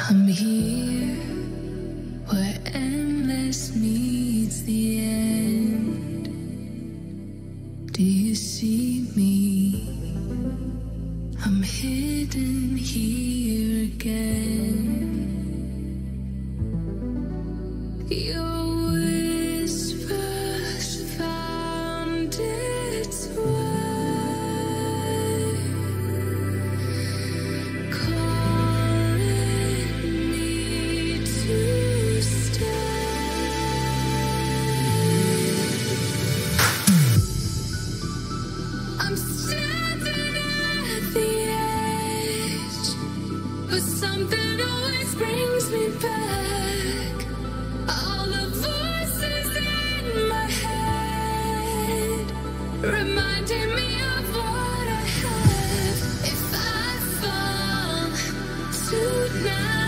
I'm here where endless meets the end. Do you see me? I'm hidden here again. Your whispers found its way, calling me to stay. I'm standing at the edge, but something always brings me back. All the voices in my head reminding me of what I have. If I fall tonight,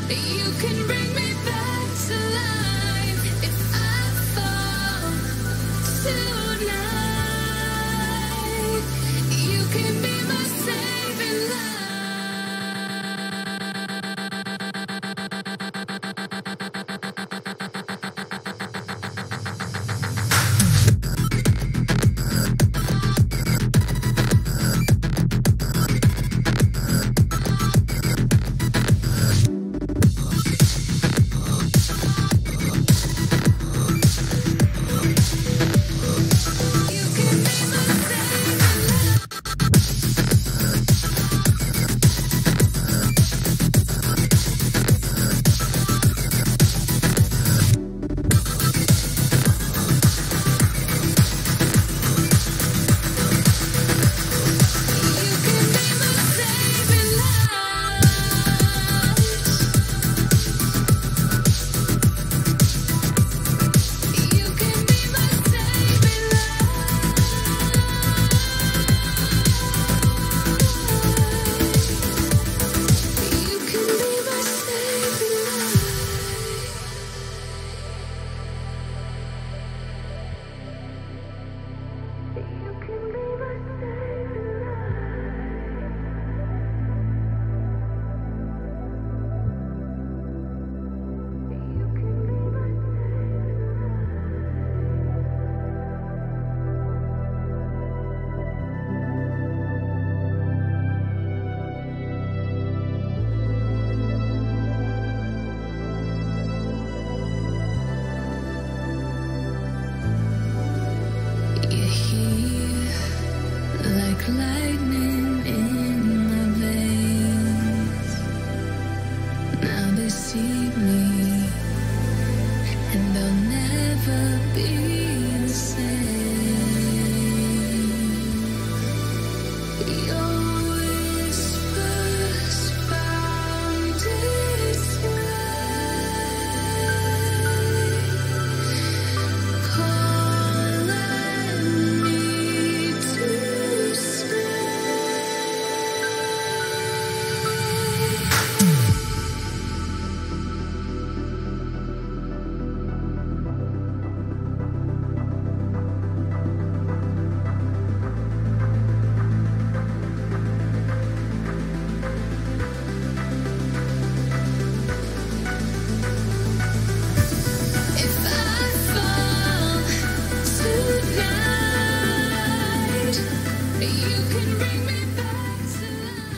you can bring me back to life. If I fall tonight, you can be my saving light. You're here like lightning in my veins. Now they see me, and they'll never be the same. Your whispers found its way, calling me to stay. If I fall tonight, you can bring me back to life.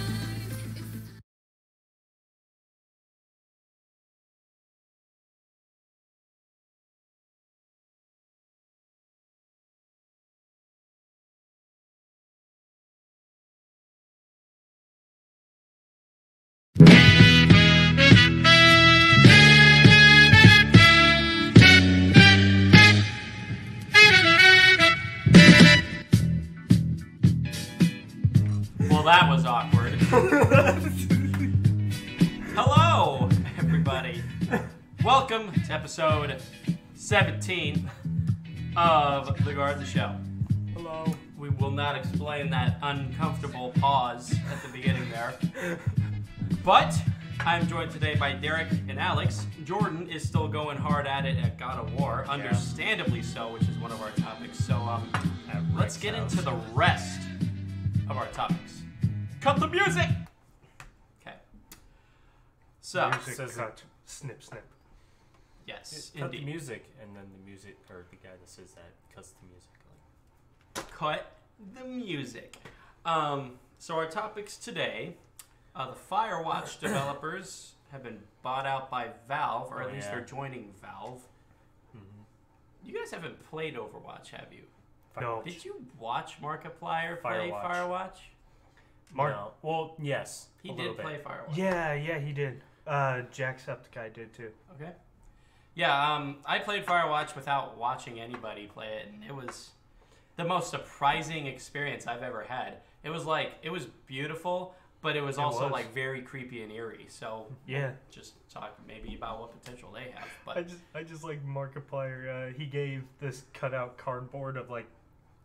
Well, that was awkward. Hello, everybody. Welcome to episode 17 of The Garza Show. Hello. We will not explain that uncomfortable pause at the beginning there. But I'm joined today by Derek and Alex. Jordan is still going hard at it at God of War, understandably so, which is one of our topics. So let's get into the rest of our topics. Cut the music! Okay. So, Music Says cut. Snip, snip. yes, Cut the indeed. music, and then the music, or the guy that says that cuts the music. Cut the music. So our topics today, the Firewatch developers have been bought out by Valve, or at Oh, least yeah. they're joining Valve. You guys haven't played Overwatch, have you? No. Did you watch Markiplier play Firewatch. Firewatch? Mark. No. Well, yes. He a little did play bit. Firewatch. Yeah, he did. Jacksepticeye did too. Okay. Yeah, I played Firewatch without watching anybody play it, and it was the most surprising experience I've ever had. It was beautiful, but it was also was. like very creepy and eerie. So Yeah. just talk maybe about what potential they have. I But just like Markiplier. He gave this cutout cardboard of like,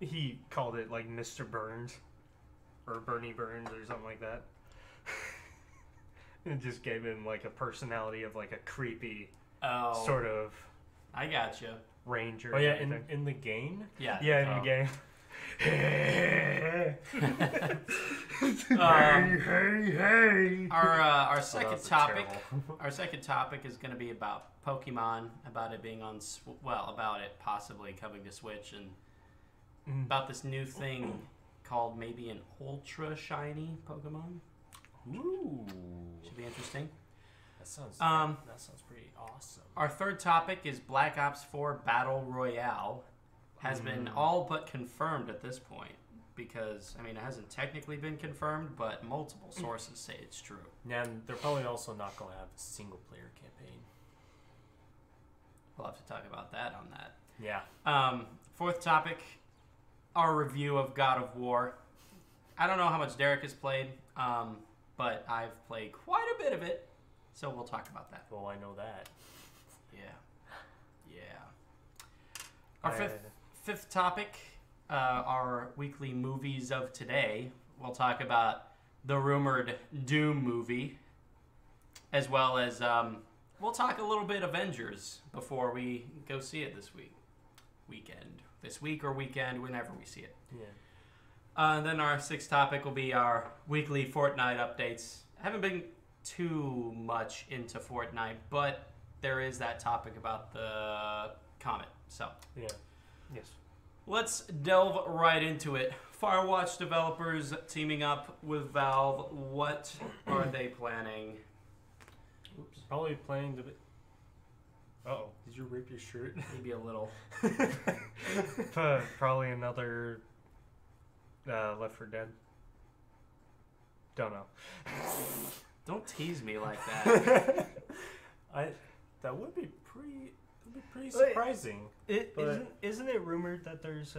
he called it like Mr. Burns, or Bernie Burns or something like that. It just gave him like a personality of like a creepy sort of I gotcha. ranger. Oh and yeah, everything. in the game. Yeah. Yeah, in Oh. the game. Hey. Our Oh, second that was topic. terrible. Our second topic is going to be about Pokemon, about it being on, about it possibly coming to Switch, and Mm. about this new thing called maybe an Ultra Shiny Pokemon. Ooh, Should be interesting. that sounds pretty awesome. Our third topic is Black Ops 4 Battle Royale. Has been all but confirmed at this point, because, I mean, it hasn't technically been confirmed, but multiple sources say it's true. And they're probably also not going to have a single player campaign. We'll have to talk about that on that. Yeah. Fourth topic, our review of God of War. I don't know how much Derek has played, but I've played quite a bit of it, so we'll talk about that. Well, I know that. Yeah. Our fifth topic, our weekly movies of today. We'll talk about the rumored Doom movie, as well as we'll talk a little bit Avengers before we go see it this week or weekend, whenever we see it. Yeah. And then our sixth topic will be our weekly Fortnite updates. I haven't been too much into Fortnite, but there is that topic about the comet. So Yeah. Yes. let's delve right into it. Firewatch developers teaming up with Valve. What are they planning? Oops. Probably playing the. Uh-oh. Did you rip your shirt? Maybe a little. Probably another Left 4 Dead. Don't know. Don't tease me like that. That would be pretty Wait. surprising. But- Isn't it rumored that there's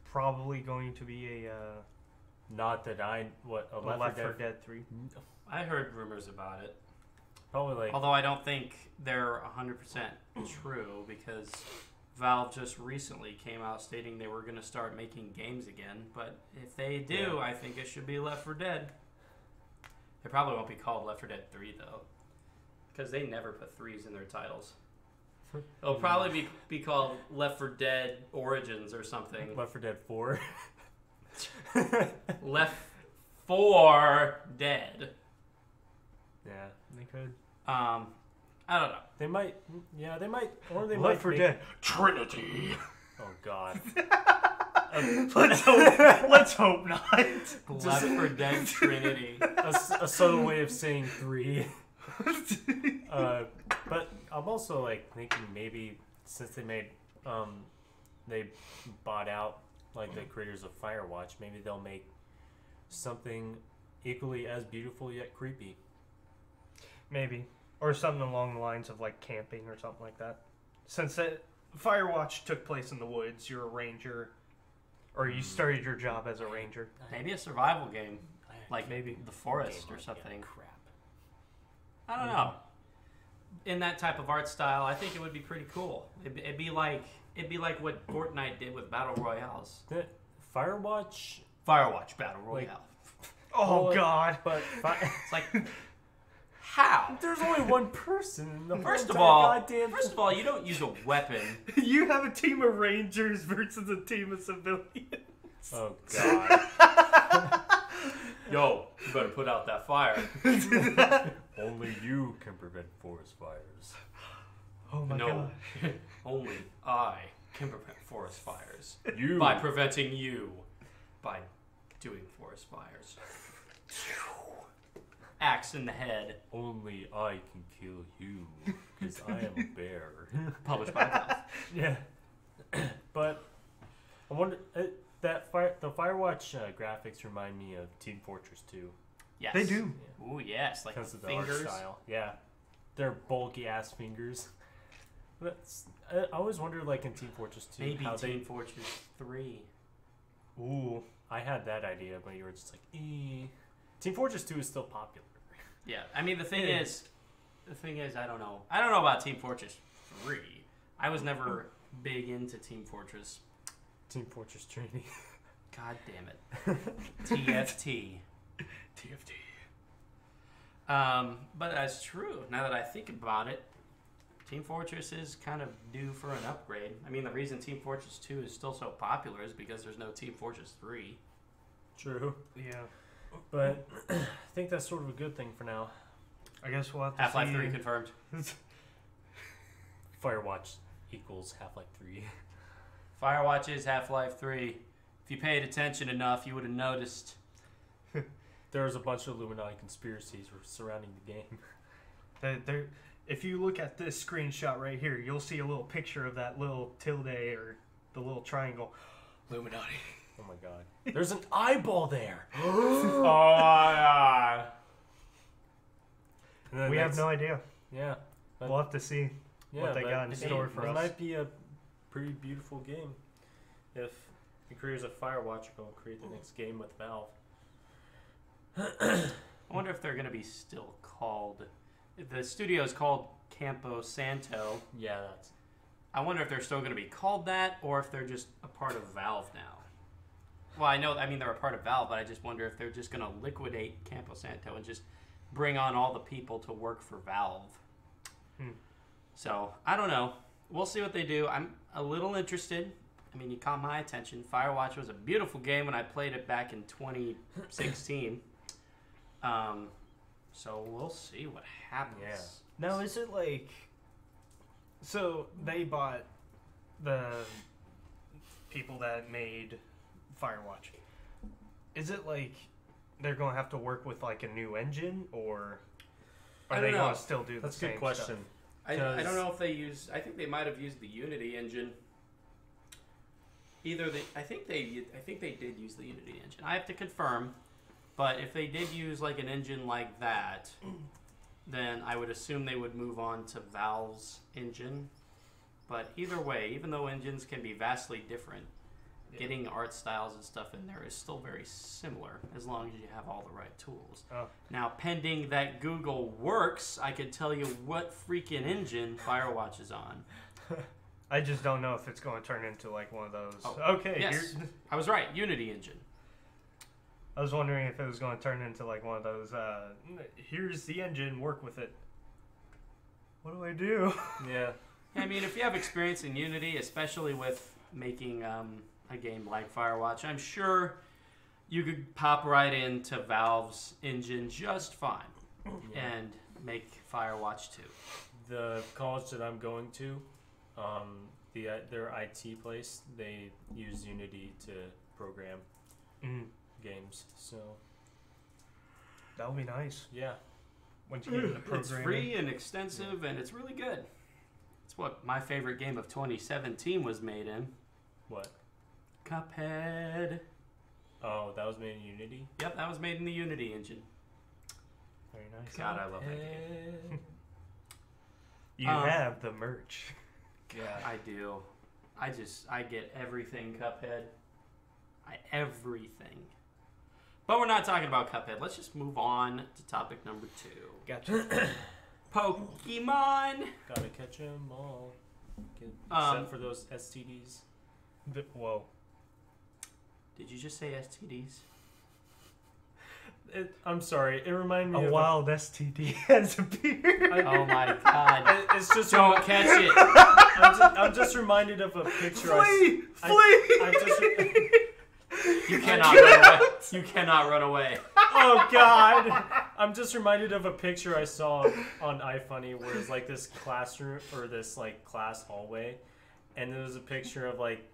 probably going to be a Not that I a Left 4 Dead. Dead 3? I heard rumors about it. Probably like Although I don't think they're 100% true, because Valve just recently came out stating they were going to start making games again. But if they do, Yeah. I think it should be Left 4 Dead. It probably won't be called Left 4 Dead 3, though, because they never put 3s in their titles. It'll probably be called Left 4 Dead Origins or something. Left 4 Dead 4. Left 4 Dead. Yeah. They could. I don't know. They might. Yeah, they might. Or they might. Left 4 make- Dead Trinity. Oh God. Let's hope not. Left 4 Dead Trinity. A subtle way of saying 3. But I'm also like thinking maybe since they bought out like the creators of Firewatch, maybe they'll make something equally as beautiful yet creepy. Maybe. Or something along the lines of like camping or something like that. Since Firewatch took place in the woods, you're a ranger, or you started your job as a ranger. Maybe a survival game, like Maybe. The Forest Game or like something. that. Crap. I don't know. In that type of art style, I think it would be pretty cool. It'd be like what Fortnite did with battle royales. The Firewatch, Firewatch battle royale. Oh Well, God! but It's like, how? there's only one person in the First of entire all, goddamn you don't use a weapon. You have a team of rangers versus a team of civilians. Oh God. Yo, you better put out that fire. Only you can prevent forest fires. Oh my No, god. only I can prevent forest fires. You By preventing you. By doing forest fires. Axe in the head. Only I can kill you, because I am a bear. Published by Valve. Yeah. But I wonder the Firewatch graphics remind me of Team Fortress 2 Yes. They do. Ooh, yes. Like because of the fingers. art style. Yeah, they're bulky ass fingers. That's, I always wonder, like in Team Fortress 2, Maybe how Team Fortress 3. Ooh. I had that idea, but you were just like, eh. Team Fortress 2 is still popular. Yeah. I mean, the thing is, I don't know. I don't know about Team Fortress 3. I was never big into Team Fortress. Team Fortress Trinity. God damn it. TFT. TFT. But that's true. Now that I think about it, Team Fortress is kind of due for an upgrade. I mean, the reason Team Fortress 2 is still so popular is because there's no Team Fortress 3. True. Yeah. But I think that's sort of a good thing for now. I guess we'll have to Half-Life see. 3 confirmed. Firewatch equals Half-Life 3. Firewatch is Half-Life 3. If you paid attention enough, you would have noticed. There's a bunch of Illuminati conspiracies surrounding the game. There, if you look at this screenshot right here, you'll see a little picture of that little tilde or the little triangle. Illuminati. Oh my god. There's an eyeball there! Oh, yeah. And then We have next- no idea. Yeah. But, We'll have to see what they but got in it- store for it us. might be a pretty beautiful game if the creators of Firewatch are going to create the next game with Valve. I wonder if they're going to be still called... The studio is called Campo Santo. Yeah, that's... I wonder if they're still going to be called that, or if they're just a part of Valve now. Well, I mean, they're a part of Valve, but I just wonder if they're just going to liquidate Campo Santo and just bring on all the people to work for Valve. So, I don't know. We'll see what they do. I'm a little interested. I mean, you caught my attention. Firewatch was a beautiful game when I played it back in 2016. So, we'll see what happens. Yeah. Now, is it like... So, they bought the people that made Firewatch. Is it like they're going to have to work with like a new engine, or I are don't they know. going to still do the That's a same good question. stuff? I don't Because- know if they use. I think they might have used the Unity engine. I think they did use the Unity engine. I have to confirm, but if they did use like an engine like that, then I would assume they would move on to Valve's engine. But either way, even though engines can be vastly different, getting art styles and stuff in there is still very similar as long as you have all the right tools. Oh. Now, pending that Google works, I could tell you what freaking engine Firewatch is on. I just don't know if it's going to turn into like one of those. Oh, Okay, yes. I was right, Unity engine. I was wondering if it was going to turn into like one of those. Here's the engine, work with it. What do I do? Yeah. I mean, if you have experience in Unity, especially with making a game like Firewatch, I'm sure you could pop right into Valve's engine just fine and make Firewatch 2. The college that I'm going to, their IT place, they use Unity to program games. So That would be nice. yeah, Once you get into programming. It's free and extensive, and it's really good. It's what my favorite game of 2017 was made in. what? Cuphead. Oh, that was made in Unity. Yep, that was made in the Unity engine. Very nice. God, I love that game. You Um, have the merch. Yeah, I do. I get everything Cuphead. Everything. But we're not talking about Cuphead. Let's just move on to topic number 2. Gotcha. Pokemon. Gotta catch 'em all. Um, Except for those STDs. Whoa. Did you just say STDs? I'm sorry. It reminded me A of wild STD has appeared. Oh my god. It's just Don't catch it. I'm just reminded of a picture. Flee! I just You cannot run away. You cannot run away. Oh God! I'm just reminded of a picture I saw on iFunny where it's like this classroom or this like class hallway, and there was a picture of like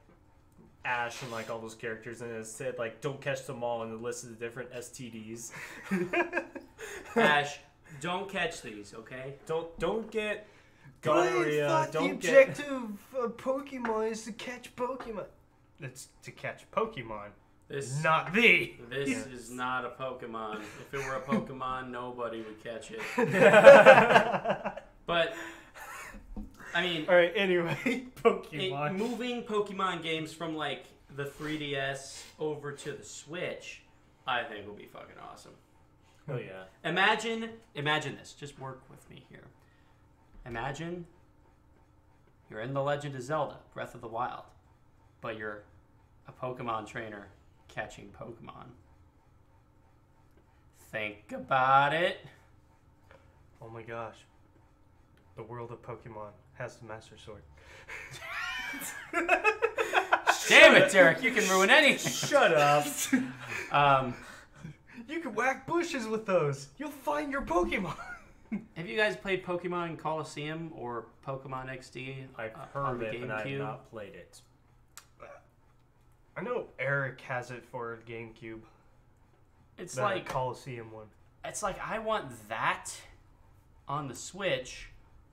Ash and like all those characters, and it said like "Don't catch them all," and it listed the different STDs. Ash, don't catch these, okay? Don't get But I gonorrhea. thought the Don't get. objective of Pokemon is to catch Pokemon. It's to catch Pokemon, This not thee. This is not a Pokemon. If it were a Pokemon, nobody would catch it. But, I mean, All right. Anyway, Pokemon. moving Pokemon games from like the 3DS over to the Switch, I think will be fucking awesome. Oh yeah. Imagine this. Just work with me here. Imagine you're in The Legend of Zelda, Breath of the Wild, but you're a Pokemon trainer catching Pokemon. Think about it. Oh my gosh. The world of Pokemon has the Master Sword. Damn it, Derek! You can ruin anything. Shut up. You can whack bushes with those. You'll find your Pokemon. Have you guys played Pokemon Coliseum or Pokemon XD? I've on heard the it, but I have GameCube? not played it. I know Eric has it for GameCube. It's The like Coliseum one. it's like I want that on the Switch,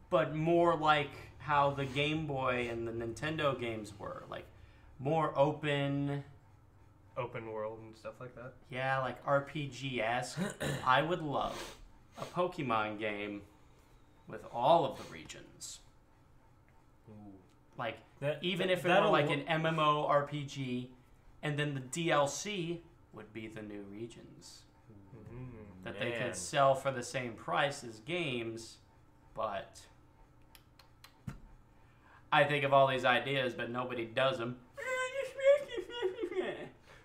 but more like how the Game Boy and the Nintendo games were, like more open. Open world and stuff like that. Yeah, like RPG-esque. I would love a Pokemon game with all of the regions. Like, even if it were that'll like work. an MMORPG, and then the DLC would be the new regions. That they Man. could sell for the same price as games, but I think of all these ideas, but nobody does them.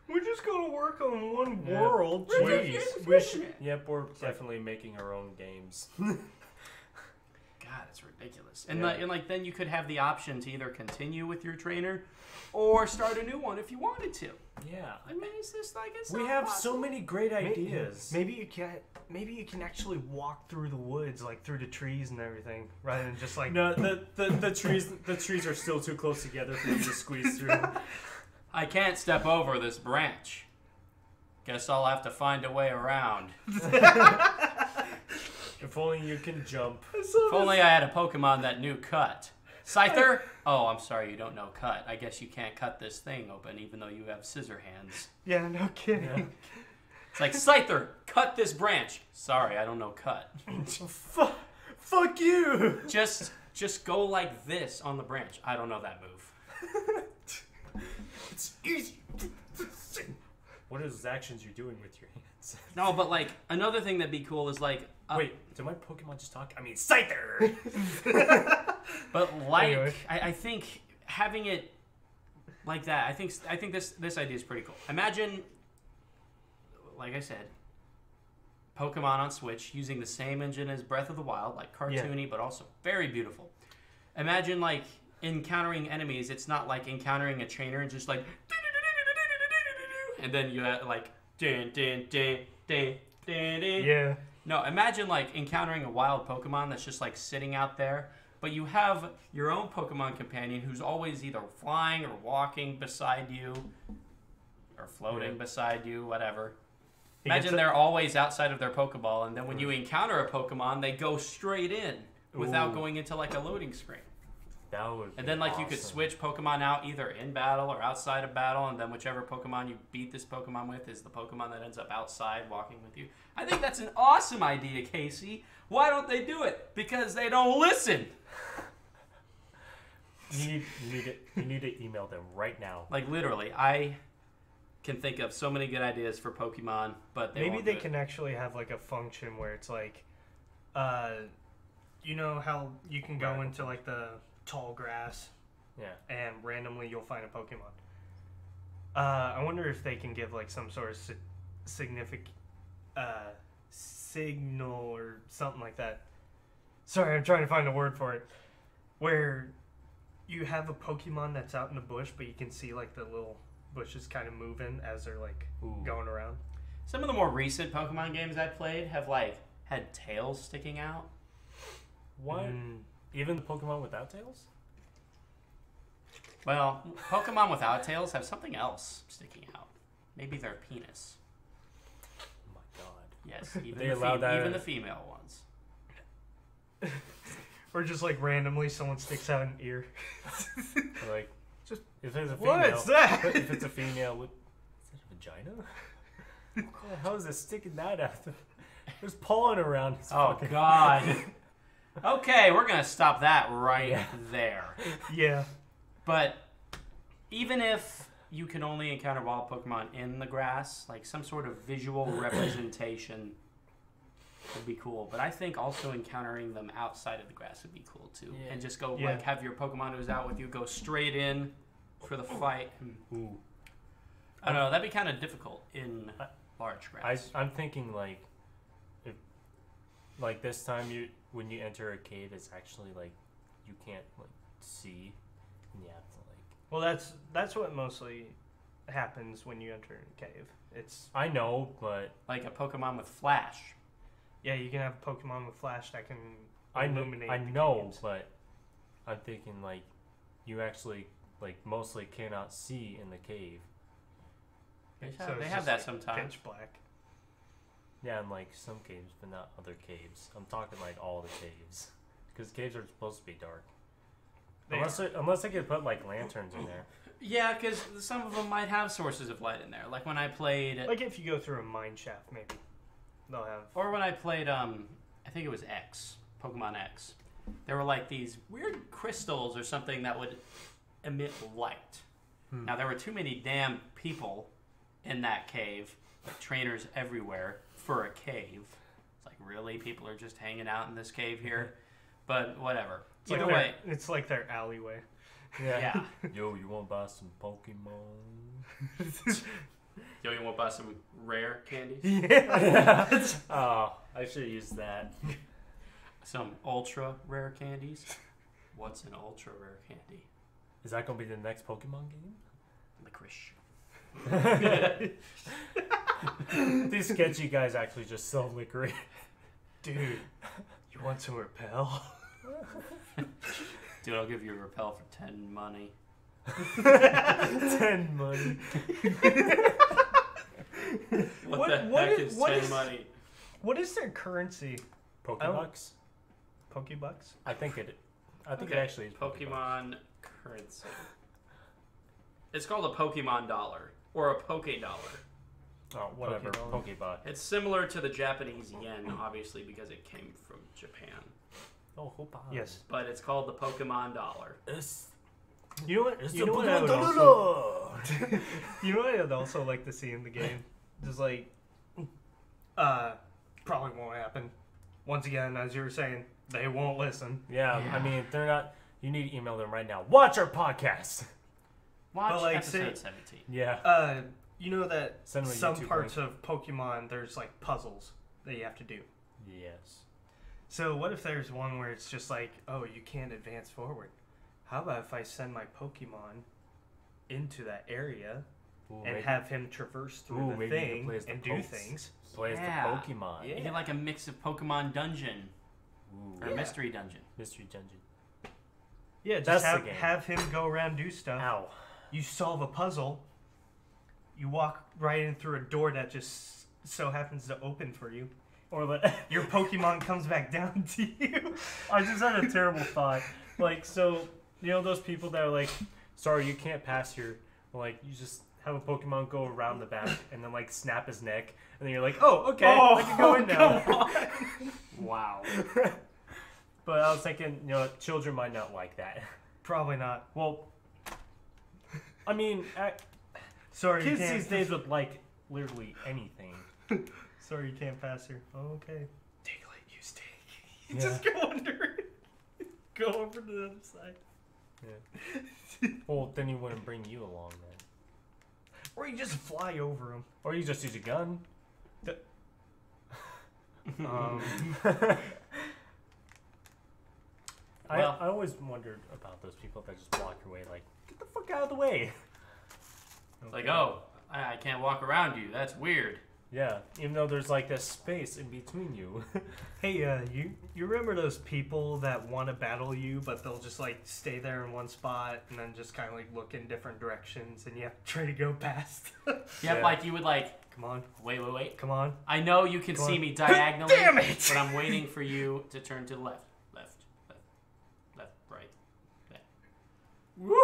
We're just gonna work on one Yeah. world. Yep, we're definitely making our own games. God, it's ridiculous. And, Yeah. like then you could have the option to either continue with your trainer or start a new one if you wanted to. Yeah. I mean, it's just like it's We not have possible. so many great ideas. Maybe you can. Maybe you can actually walk through the woods, like through the trees and everything, rather than just like. No, the trees are still too close together for you to squeeze through. I can't step over this branch. Guess I'll have to find a way around. If only you can jump. If only I had a Pokemon that knew cut. Scyther? Oh, I'm sorry, you don't know cut. I guess you can't cut this thing open even though you have scissor hands. Yeah, no kidding. Yeah. It's like, Scyther, cut this branch. Sorry, I don't know cut. Fuck you! Just go like this on the branch. I don't know that move. It's easy. What are those actions you're doing with your hands? No, but like, another thing that'd be cool is like... Wait, did my Pokemon just talk? I mean, Scyther! But like, Anyway. I think having it like that, I think this idea is pretty cool. Imagine, like I said, Pokemon on Switch using the same engine as Breath of the Wild, like cartoony, but also very beautiful. Imagine like encountering enemies. It's not like encountering a trainer and just like, and then you have like, Yeah. No, imagine like encountering a wild Pokemon that's just like sitting out there, but you have your own Pokemon companion who's always either flying or walking beside you, or floating beside you, whatever. Imagine they're always outside of their Pokeball, and then when you encounter a Pokemon, they go straight in without Ooh. going into like a loading screen. That would And then like you could awesome. switch Pokemon out either in battle or outside of battle, and then whichever Pokemon you beat this Pokemon with is the Pokemon that ends up outside walking with you. I think that's an awesome idea, Casey. Why don't they do it? Because they don't listen. You need to email them right now. Like literally, I can think of so many good ideas for Pokemon, but Maybe won't they do it. can actually have like a function where it's like, you know how you can go Right. into like the tall grass Yeah. and randomly you'll find a Pokemon. I wonder if they can give like some sort of significant signal or something like that. Sorry, I'm trying to find a word for it. Where you have a Pokemon that's out in the bush, but you can see like the little bushes kind of moving as they're like Ooh. going around. Some of the more recent Pokemon games I played have like had tails sticking out. What? Mm. Even the Pokemon without tails? Well, Pokemon without tails have something else sticking out. Maybe their penis. Oh my god. Yes, even, They the, allow that even in- the female ones. Or just like randomly someone sticks out an ear. Like, just if it's a female. What's that? If it's a female, is that a vagina? How is it sticking that out? There's pollen around. It's Oh fucking- God. Okay, we're gonna stop that right Yeah. there. Yeah. But even if you can only encounter wild Pokemon in the grass, like some sort of visual representation would be cool. But I think also encountering them outside of the grass would be cool too. Yeah. And just go Yeah. like have your Pokemon who's out with you go straight in for the fight. Ooh. I don't know, that'd be kind of difficult in large grass. I'm thinking like, if like this time when you enter a cave, it's actually like you can't like see, and you have to like. Well, that's what mostly happens when you enter a cave. It's I know, but Like a Pokemon with Flash. yeah, you can have a Pokemon with Flash that can I illuminate. I the know, caves. but I'm thinking like you actually like mostly cannot see in the cave. They So have, it's have just, that like, sometimes. Pitch black. Yeah, and like some caves, but not other caves. I'm talking like all the caves, because caves are supposed to be dark. They Unless I could put like lanterns in there. Yeah, because some of them might have sources of light in there. Like when I played, Like if you go through a mine shaft, maybe they'll have. or when I played, I think it was X, Pokemon X. There were like these weird crystals or something that would emit light. Now there were too many damn people in that cave, like trainers everywhere for a cave. It's like really, people are just hanging out in this cave here, but whatever. It's Either like way, it's like their alleyway. yeah. Yo, you want to buy some Pokemon? Yo, you want to buy some rare candies? Yeah. Oh, I should use that. Some ultra rare candies? What's an ultra rare candy? Is that gonna be the next Pokemon game? Licorice. These sketchy guys actually just sell licorice. Dude, you want some repel? Dude, I'll give you a repel for 10 money. 10 money. What the what heck is- is what 10 is- money? What is their currency? Pokebucks? Pokebucks? I think it Okay, actually is Pokemon currency. It's called a Pokemon dollar or a Poke dollar. Oh, whatever. Pokeball. Pokebot. It's similar to the Japanese yen, obviously, because it came from Japan. Oh, Hopa. Yes. But it's called the Pokemon dollar. You know what? It's You the know what I would Pokemon also, dollar. you know what I'd also like to see in the game? Just like, probably won't happen. Once again, as you were saying, they won't listen. Yeah, Yeah. I mean, they're not. You need to email them right now. Watch our podcast. Watch But, like, episode say- 17. Yeah. You know that Send them a some YouTube parts of Pokemon, there's like puzzles that you have to do. Yes. So what if there's one where it's just like, oh, you can't advance forward? How about if I send my Pokemon into that area Ooh, and maybe have him traverse through Ooh, the maybe you can thing play as the and do Pokes. things? play as Yeah. the Pokemon. Yeah. You get like a mix of Pokemon Dungeon Ooh. or Mystery Dungeon. Mystery Dungeon. Yeah, just That's the have, game. have him go around, do stuff. Ow. You solve a puzzle. You walk right in through a door that just so happens to open for you. Or like, Your Pokemon comes back down to you. I just had a terrible thought. Like, so, you know those people that are like, sorry, you can't pass here. Like, you just have a Pokemon go around the back and then, like, snap his neck. And then you're like, oh, okay, I can go in now. Wow. But I was thinking, you know, children might not like that. Probably not. Well, I mean, Sorry, kids you can't. these days would like literally anything. Sorry, you can't pass here. Oh, okay. Diglett, you stay. You Yeah. just go under it. Go over to the other side. Yeah. Well, then he wouldn't bring you along then. Or you just fly over him. Or you just use a gun. Well- I always wondered about those people that just block your way. Like, get the fuck out of the way. It's like, oh, I can't walk around you. That's weird. Yeah, even though there's like this space in between you. Hey, you remember those people that want to battle you, but they'll just like stay there in one spot and then just kind of like look in different directions, and you have to try to go past. Yep, Yeah. like you would like, Come on, wait. come on. I know you can Go see on. me diagonally, Damn it! but I'm waiting for you to turn to the left, right. Woo!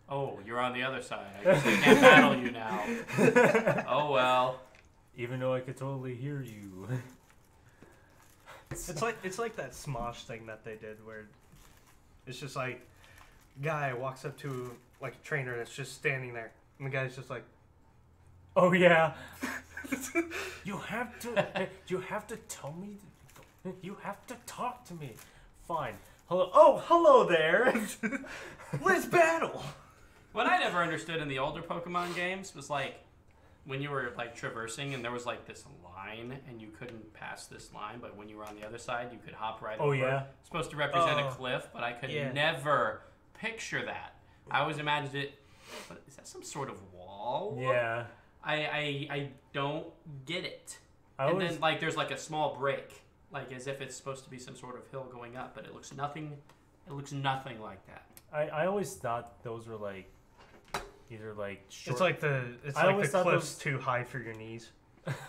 Oh, you're on the other side. I guess I can't battle you now. Oh well. Even though I could totally hear you. It's like that Smosh thing that they did where it's just like guy walks up to like a trainer that's just standing there, and the guy's just like, Oh yeah. You have to tell me. You have to talk to me. Fine. Hello. Oh, hello there. let's battle. What I never understood in the older Pokemon games was like when you were like traversing and there was like this line and you couldn't pass this line, but when you were on the other side you could hop right Oh, over. yeah? It's supposed to represent a Oh. cliff, but I could Yeah. never picture that. I always imagined it. What, is that some sort of wall? Yeah. I don't get it. I And always, then like there's like a small break, like as if it's supposed to be some sort of hill going up, but it looks nothing. It looks nothing like that. I always thought those were like either like short. It's like the I always the thought cliff's too high for your knees.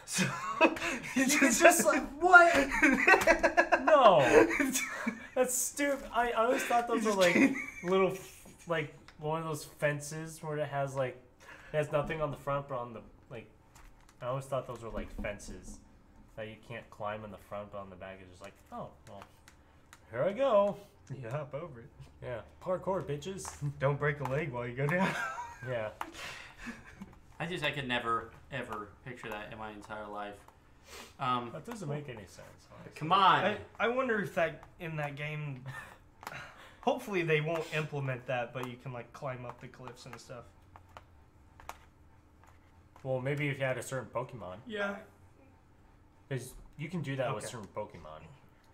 So It's just like what? No, that's stupid. I always thought those were like little, like one of those fences where it has like it has nothing on the front, but on the like. I always thought those were like fences that you can't climb in the front, but on the back it's just like, oh well, here I go. you hop over it. Yeah, parkour, bitches. Don't break a leg while you go down. Yeah. I could never ever picture that in my entire life. That doesn't make any sense. Honestly. Come on. I wonder if that in that game. Hopefully they won't implement that, but you can like climb up the cliffs and stuff. Well, maybe if you had a certain Pokemon, Yeah. because you can do that with Okay. certain Pokemon.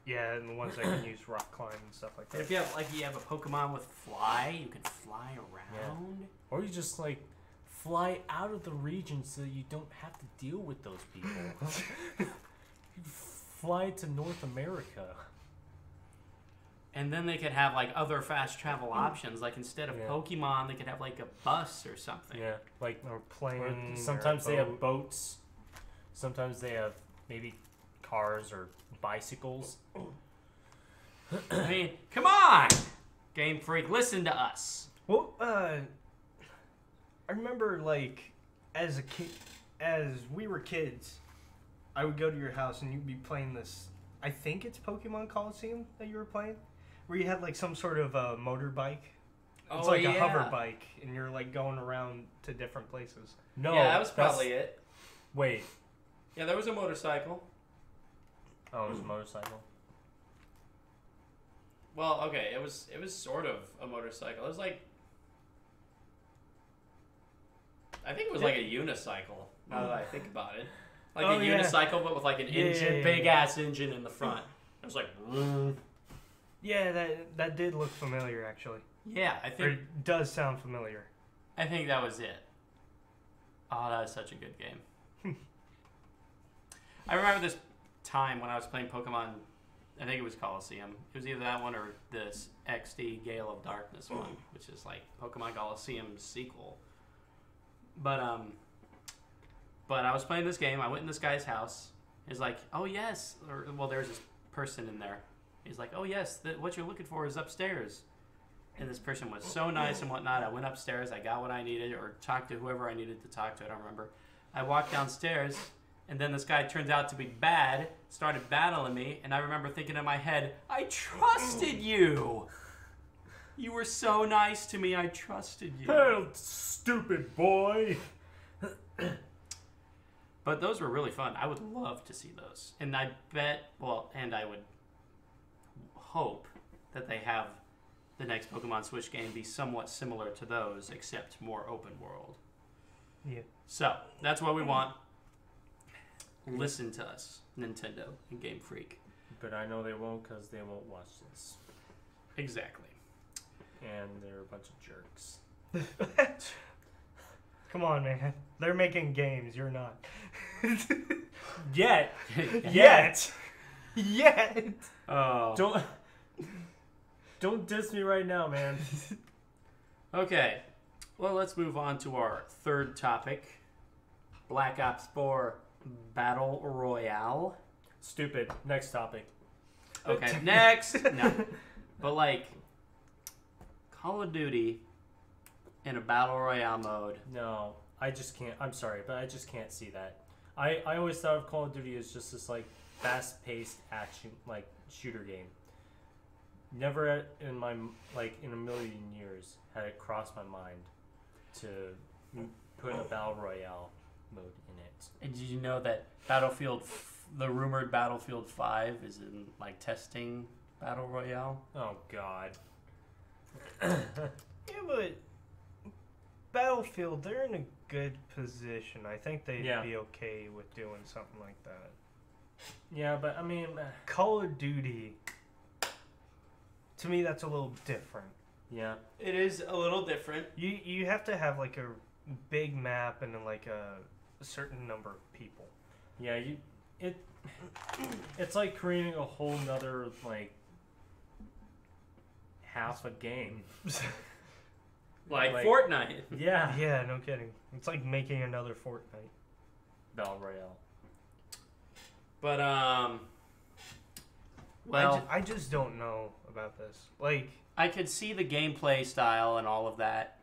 Yeah, and the ones that can use rock climb and stuff like that. If you have a Pokemon with fly, you can fly around. Or you just like fly out of the region so you don't have to deal with those people. You fly to North America. And then they could have like other fast travel options. Like instead of Yeah. Pokemon, they could have like a bus or something. Yeah, like Or or plane. sometimes or they a have boats. Sometimes they have maybe cars or bicycles. I mean, come on, Game Freak, listen to us. Well, I remember like as a kid, as we were kids, I would go to your house and you'd be playing this. I think it's Pokemon Coliseum that you were playing, where you had like some sort of motorbike. It's like a hover bike, and you're like going around to different places. No, yeah, that was that's- probably it. Wait, Yeah, there was a motorcycle. oh, it was a motorcycle. Well, okay, it was sort of a motorcycle. It was like, I think it was like a unicycle. Now that I think about it, like Oh, a yeah. unicycle, but with like an engine, yeah, big yeah. ass engine in the front. It was like, Yeah, that did look familiar actually. yeah, I Or think it does sound familiar. that was it. Oh, that was such a good game. I remember this time when I was playing Pokemon. I think it was Coliseum. It was either that one or this XD Gale of Darkness one, which is like Pokemon Coliseum's sequel. But I was playing this game. I went in this guy's house. He's like, "Oh yes," or well, there's this person in there. He's like, "Oh yes, what you're looking for is upstairs." And this person was so nice and whatnot. I went upstairs. I got what I needed, or talked to whoever I needed to talk to. I don't remember. I walked downstairs, and then this guy turns out to be bad. Started battling me, and I remember thinking in my head, "I trusted you. You were so nice to me. I trusted you." Hey, stupid boy. But those were really fun. I would love to see those. And I bet, and I would hope that they have the next Pokemon Switch game be somewhat similar to those, except more open world. Yeah. So, that's what we want. Listen to us, Nintendo and Game Freak. But I know they won't because they won't watch this. Exactly. and they're a bunch of jerks. Come on, man. They're making games. You're not. Yet, Yet. Yet. Oh. don't diss me right now, man. Okay. Well, let's move on to our third topic. Black Ops 4 Battle Royale. Stupid. Next topic. Okay, next. No. But like Call of Duty in a Battle Royale mode. No, I just can't. I'm sorry, but I just can't see that. I always thought of Call of Duty as just this like fast-paced action like shooter game. Never in my in a million years had it crossed my mind to put a battle royale mode in it. And did you know that the rumored Battlefield 5 is in like testing Battle Royale? Oh God. Yeah, but Battlefield, they're in a good position. I think they'd Yeah. be okay with doing something like that. Yeah, but I mean, Call of Duty, to me, that's a little different. yeah. It is a little different. You have to have like a big map and like a certain number of people. Yeah, it's like creating a whole nother like half a game. Like Like- Fortnite. Yeah. Yeah, no kidding. It's like making another Fortnite. Battle Royale. But well, I just don't know about this. Like, I could see the gameplay style and all of that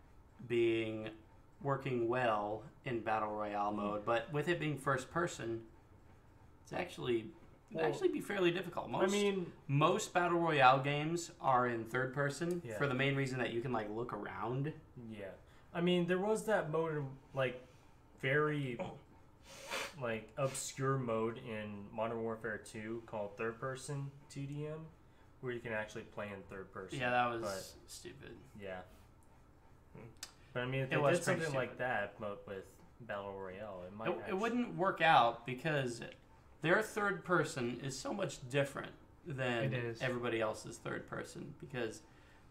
working well in Battle Royale mode, but with it being first person, it'd actually be fairly difficult. Most Battle Royale games are in third person Yeah. for the main reason that you can like look around. Yeah. I mean, there was that mode, like, very, like, obscure mode in Modern Warfare 2 called Third Person TDM, where you can actually play in third person. Yeah, that was But, stupid. yeah. But, I mean, if It they was did pretty something like stupid. that, but with Battle Royale, it might It wouldn't work out because their third person is so much different than It is. everybody else's third person, because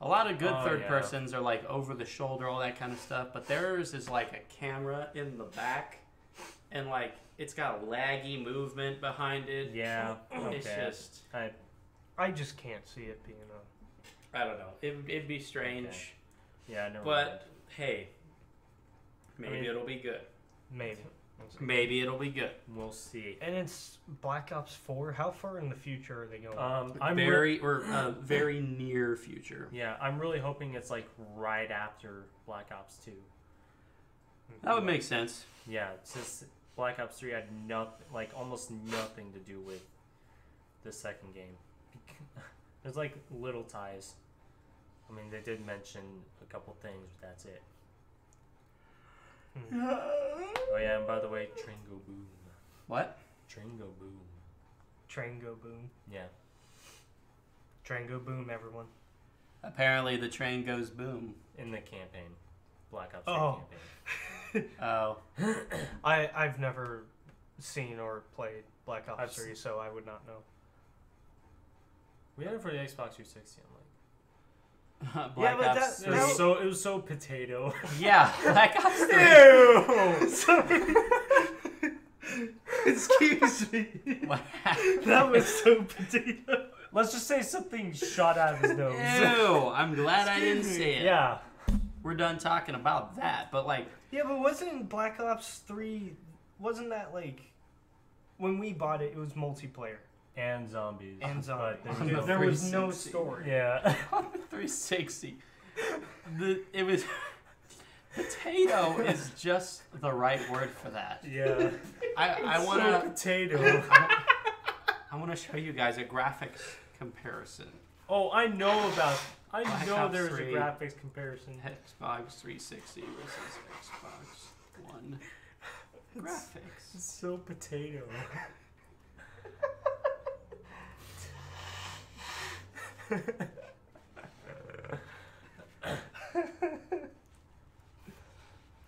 a lot of good Oh, third yeah. persons are like over the shoulder, all that kind of stuff, but theirs is like a camera in the back and like it's got a laggy movement behind it. Yeah. It's Okay. just, I just can't see it being a. I don't know. It'd be strange, Okay. Yeah, never mind. but hey, maybe mean- it'll be good. Maybe. Maybe it'll be good. We'll see. And it's Black Ops 4. How far in the future are they going? I'm Very near future. yeah, I'm really hoping it's like right after Black Ops 2. That would make sense. Yeah, it's just Black Ops 3 had almost nothing to do with the second game. There's like little ties. I mean, they did mention a couple things, but that's it. Oh yeah, and by the way, Train Go Boom. What? Train Go Boom. Train go boom. Yeah. Train go boom, everyone. Apparently the train goes boom. In the campaign. Black Ops 3 Oh. campaign. Oh. I've never seen or played Black Ops I've 3, so I would not know. We had it for the Xbox 360. I'm like, Black but Ops that- 3. that- it was so potato. Yeah, Black Ops 3. Ew! Sorry. Excuse me. What happened? That was so potato. Let's just say something shot out of his nose. Ew, I'm glad I didn't say it. Yeah. We're done talking about that, but like, Yeah, but wasn't Black Ops 3, wasn't that like, when we bought it, it was multiplayer. And zombies. And zombies. But On Dude, the there was no 360. story. yeah. on the 360, it was potato is just the right word for that. Yeah. I So wanna potato. I wanna show you guys a graphics comparison. Oh, I know Black know Ops there's 3. a graphics comparison. Xbox 360 versus Xbox One graphics. It's so potato.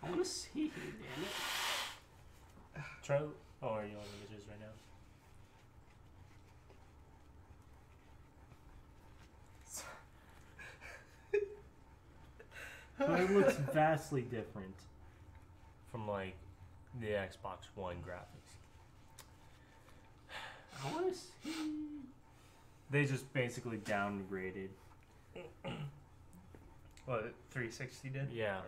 I want to see you, damn it. Try. Oh, are you on images right now? but it looks vastly different from like the Xbox One graphics. I want to see. They just basically downgraded. What 360 did? Yeah.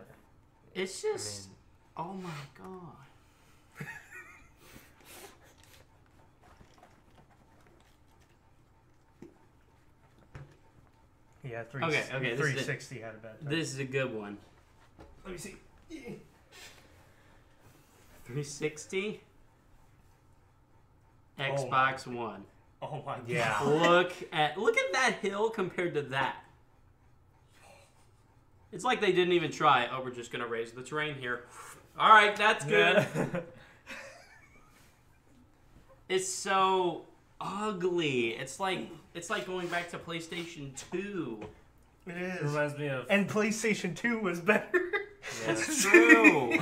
It's just. Oh my god. Yeah, Okay, this is 360 had a bad time. This is a good one. Let me see. 360. Xbox One. Oh my god. Yeah. Look at that hill compared to that. It's like they didn't even try. Oh, we're just gonna raise the terrain here. All right, that's good. It's so ugly. It's like going back to PlayStation 2. It It is. reminds me of And PlayStation 2 was better. yeah, It's true.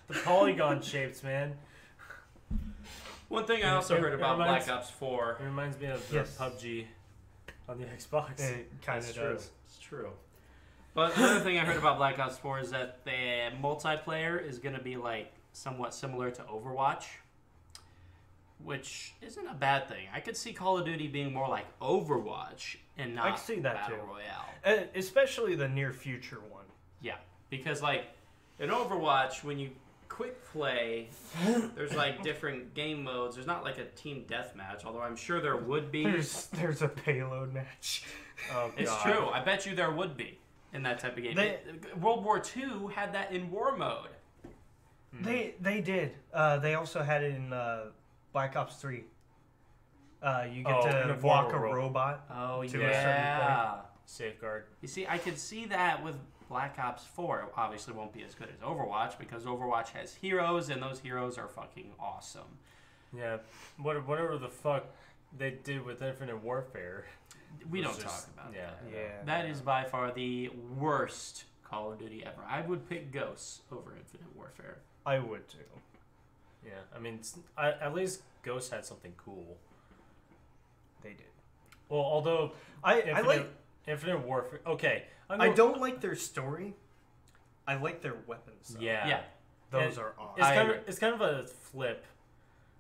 the polygon shapes, man. One thing I also heard about reminds- Black Ops 4. It reminds me of Yes. PUBG on the Xbox. It kind That's of true. does. It's true. But the other thing I heard about Black Ops 4 is that the multiplayer is going to be like somewhat similar to Overwatch, which isn't a bad thing. I could see Call of Duty being more like Overwatch and not I can see that Battle too. Royale. Especially the near future one. Yeah, because like in Overwatch, when you quick play, there's like different game modes. There's not like a team deathmatch, although I'm sure there would be. There's a payload match. Oh, It's God. true. I bet you there would be in that type of game. World War II had that in war mode. They did. They also had it in Black Ops 3. You get in to a walk a former world. robot. Oh To a certain yeah. Safeguard. You see, I could see that with Black Ops 4. It obviously won't be as good as Overwatch because Overwatch has heroes and those heroes are fucking awesome. Yeah. Whatever the fuck they did with Infinite Warfare. We was don't just- talk about yeah. that. Yeah. That is by far the worst Call of Duty ever. I would pick Ghosts over Infinite Warfare. I would too. Yeah. I mean, at least Ghost had something cool. They did. Well, although I like. Infinite Warfare. Okay. I don't like their story. I like their weapons. Though. Yeah. Yeah. Those And are awesome. It's I kind of agree. it's kind of a flip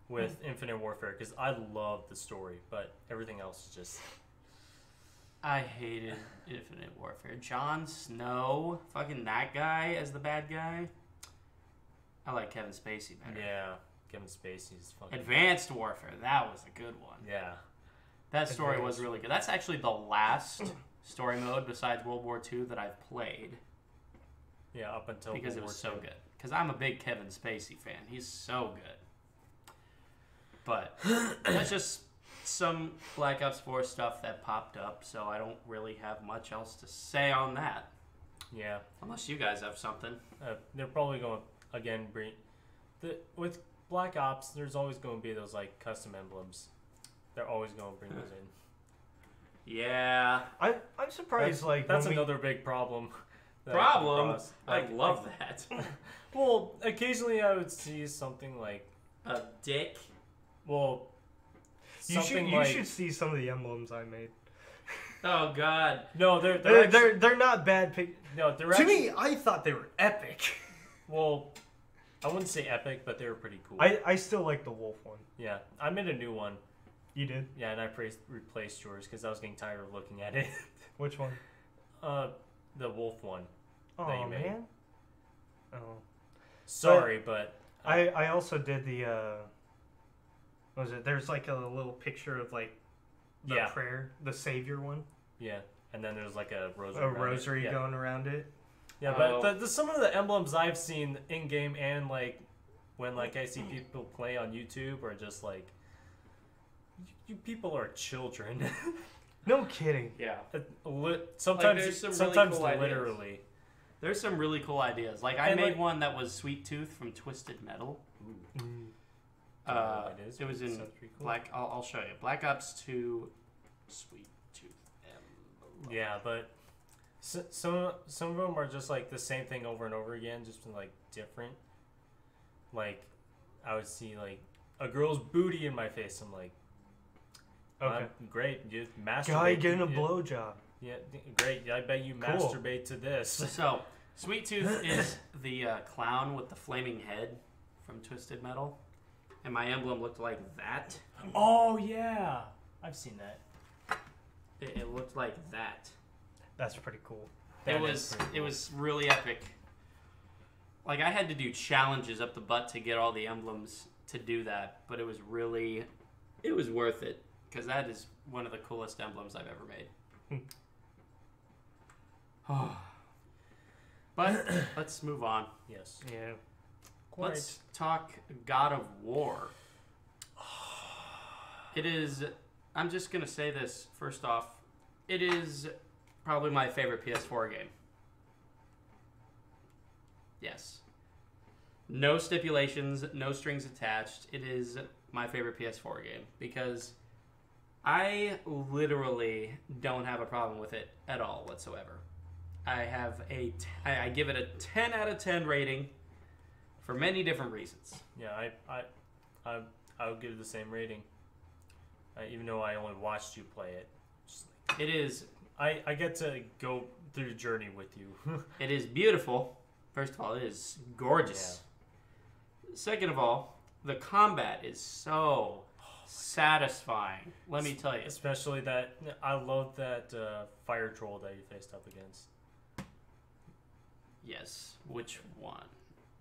with Infinite Warfare because I love the story, but everything else is just I hated Infinite Warfare. Jon Snow, fucking that guy as the bad guy. I like Kevin Spacey better. yeah. Kevin Spacey's fucking Advanced Warfare, that was a good one. yeah. That story was Advanced. really good. That's actually the last story mode besides World War II that I've played Yeah, up until because it World was so War II. good. Because I'm a big Kevin Spacey fan. He's so good. But that's just some Black Ops 4 stuff that popped up, so I don't really have much else to say on that. Yeah, Unless you guys have something. they're probably going to again bring with Black Ops. There's always going to be those like custom emblems. They're always going to bring those in. Yeah. I'm surprised. That's when we- another big problem. that I come Problem. across. I love that. Well, occasionally I would see something like A dick. well. You something should see some of the emblems I made. Oh, God. No, they're They're not bad. no, they're To actually, me, I thought they were epic. well, I wouldn't say epic, but they were pretty cool. I still like the wolf one. Yeah, I made a new one. You did? Yeah, and I replaced yours because I was getting tired of looking at it. Which one? The wolf one. Oh you made. man. Oh. Sorry, but I also did the what was it? There's like a little picture of like the Yeah. prayer, the savior one. yeah. And then there's like a rosary. A around it. rosary Yeah. going around it. Yeah, Oh. but some of the emblems I've seen in game and like when like I see people play on YouTube are just like you people are children. No kidding. Yeah. Sometimes there's some really sometimes cool ideas. literally. There's some really cool ideas. Like, I And, made like- one that was Sweet Tooth from Twisted Metal. Mm. I don't know what it is, It was but it in sounds pretty cool. I'll show you. Black Ops 2 Sweet Tooth emblem. Yeah, but some of them are just like the same thing over and over again, just like different. Like I would see like a girl's booty in my face. I'm like, Okay. great, you masturbate. Guy getting a Yeah. blowjob. Yeah, great. I bet you Cool. masturbate to this. So, Sweet Tooth is the clown with the flaming head from Twisted Metal. And my emblem looked like that. Oh yeah, I've seen that. It looked like that. That's pretty cool. That It is was pretty it cool. was really epic. Like I had to do challenges up the butt to get all the emblems to do that, but it was worth it because that is one of the coolest emblems I've ever made. But let's move on. Yes. Yeah. Let's talk God of War. It is. I'm just gonna say this first off. It is probably my favorite PS4 game. Yes. No stipulations, no strings attached. It is my favorite PS4 game because I literally don't have a problem with it at all whatsoever. I give it a 10 out of 10 rating for many different reasons. Yeah, I would give it the same rating. Even though I only watched you play it. Just It is I get to go through the journey with you. It is beautiful. First of all, it is gorgeous. Second of all, the combat is so satisfying. Let me tell you. Especially that I love that fire troll that you faced up against. Yes. Which one?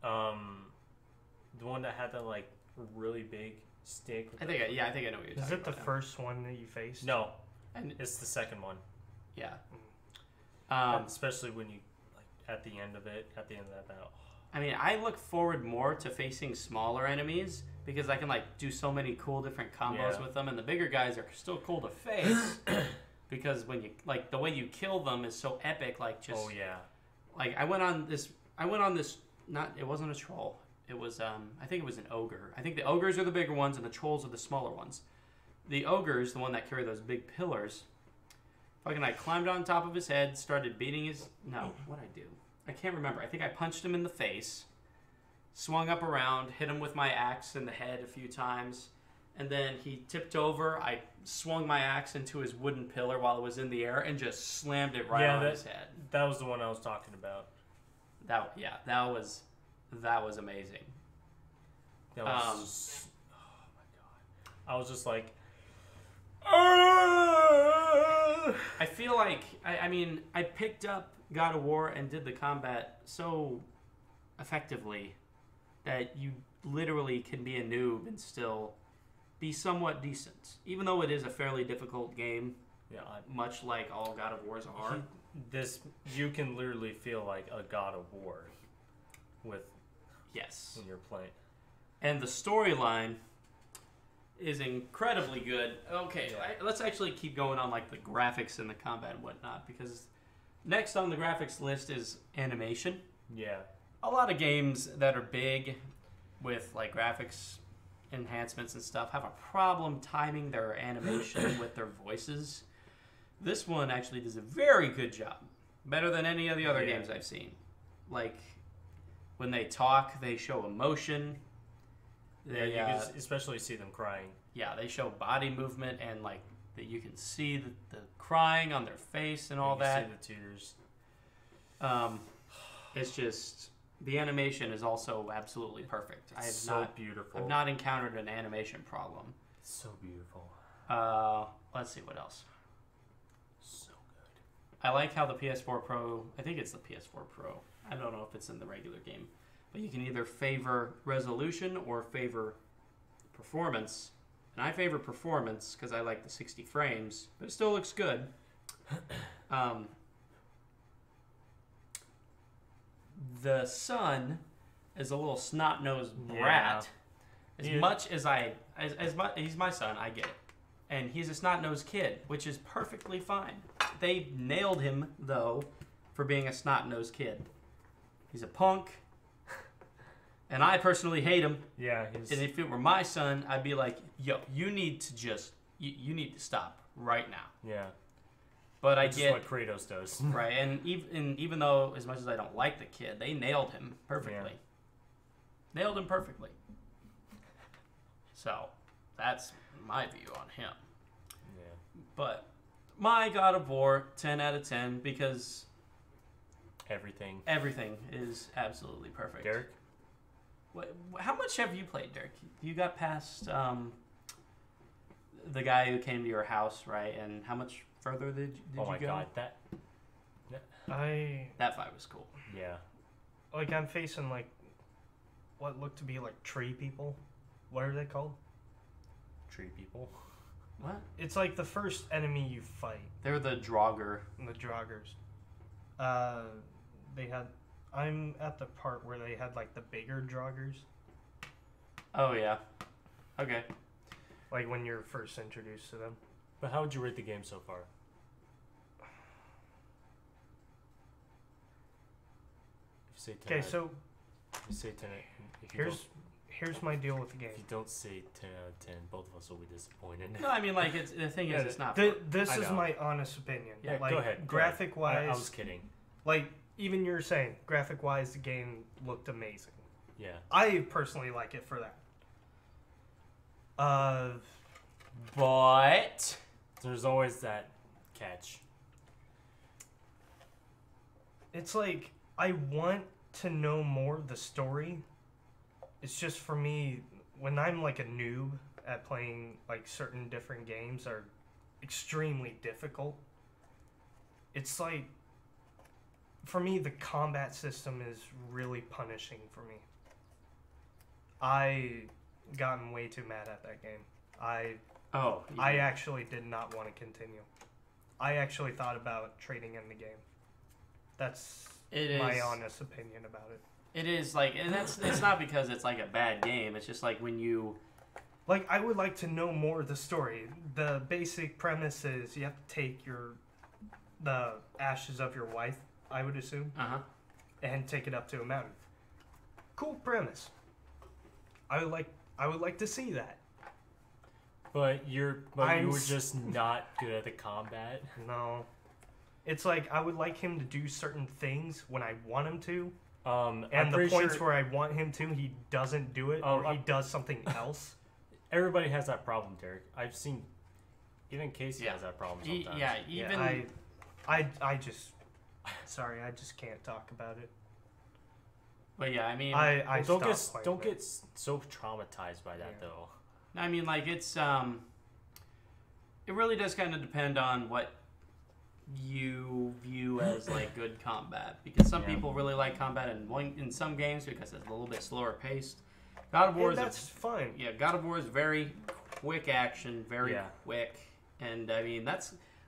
The one that had that like really big stick. I think I know what you're talking about. Is it the now. first one that you faced? No, And, it's the second one. yeah. Especially when you like at the end of that battle. I mean, I look forward more to facing smaller enemies because I can like do so many cool different combos Yeah. with them, and the bigger guys are still cool to face because when you like the way you kill them is so epic. Like just Oh yeah. like I went on this. Not it wasn't a troll. It was I think it was an ogre. I think the ogres are the bigger ones and the trolls are the smaller ones. The ogres, the one that carry those big pillars. Fucking I climbed on top of his head, started beating his. No, what'd I do? I can't remember. I think I punched him in the face, swung up around, hit him with my axe in the head a few times, and then he tipped over. I swung my axe into his wooden pillar while it was in the air and just slammed it right on his head. That was the one I was talking about. That was amazing. That was oh my god. I was just like I feel like I mean I picked up God of War and did the combat so effectively that you literally can be a noob and still be somewhat decent, even though it is a fairly difficult game, yeah, much like all God of Wars are. you can literally feel like a God of War with Yes, when you're playing. and the storyline is incredibly good. Okay, Yeah. let's actually keep going on like the graphics and the combat and whatnot, because next on the graphics list is animation. Yeah. A lot of games that are big with like graphics enhancements and stuff have a problem timing their animation with their voices. This one actually does a very good job. Better than any of the other Yeah. games I've seen. Like when they talk, they show emotion. Yeah, They, you can especially see them crying. yeah, they show body movement and like that you can see the crying on their face and all You that. see the tears. It's just the animation is also absolutely perfect. I have So beautiful. I've not encountered an animation problem. So beautiful. Let's see what else. So good. I like how the PS4 Pro, I think it's the PS4 Pro. I don't know if it's in the regular game, but you can either favor resolution or favor performance. And I favor performance because I like the 60 frames, but it still looks good. The son is a little snot-nosed brat. As Yeah. much as he's my son, I get it. And he's a snot-nosed kid, which is perfectly fine. They nailed him, though, for being a snot-nosed kid. He's a punk, and I personally hate him. Yeah, he's And if it were my son, I'd be like, yo, you need to just, you need to stop right now. yeah. But I Which is get, what Kratos does. right, and even though, as much as I don't like the kid, they nailed him perfectly. Nailed him perfectly. So, that's my view on him. Yeah. But My God of War, 10 out of 10, because Everything. everything is absolutely perfect. Derek? How much have you played, Derek? You got past the guy who came to your house, right? And how much further did Oh you my go? god, That fight was cool. yeah. I'm facing like what look to be like tree people. What are they called? Tree people. What? It's like the first enemy you fight. They're the Draugr. The Draugrs. They had. I'm at the part where they had like the bigger Draugrs. Oh yeah. Okay. Like when you're first introduced to them. But how would you rate the game so far? If you say 10 Okay, so if you say 10, if you here's my deal with the don't, game. if you don't say 10 out of 10, both of us will be disappointed. No, I mean like the thing is, it's not. This I is know. my honest opinion. Yeah, like, go ahead. Graphic wise, I was kidding. like even you're saying, graphic wise, the game looked amazing. Yeah. I personally like it for that. But There's always that catch. It's like I want to know more of the story. It's just for me when I'm like a noob at playing like certain different games are extremely difficult. It's like for me the combat system is really punishing for me. I gotten way too mad at that game. I actually did not want to continue. I actually thought about trading in the game. That's my honest opinion about it. It is like, and it's not because it's like a bad game. It's just like when you. Like, I would like to know more of the story. The basic premise is you have to take the ashes of your wife, I would assume, and take it up to a mountain. Cool premise. I would like to see that. But you were just not good at the combat. No. It's like I would like him to do certain things when I want him to. And the points where I want him to, he doesn't do it, or he does something else. Everybody has that problem, Derek. I've seen, even Casey has that problem sometimes. Yeah, even I just, sorry, I just can't talk about it. But yeah, I mean, don't get so traumatized by that though. I mean, like it's it really does kind of depend on what you view as like good combat, because some people really like combat in some games because it's a little bit slower paced. God of War fine. Yeah, God of War is very quick action, very quick, and I mean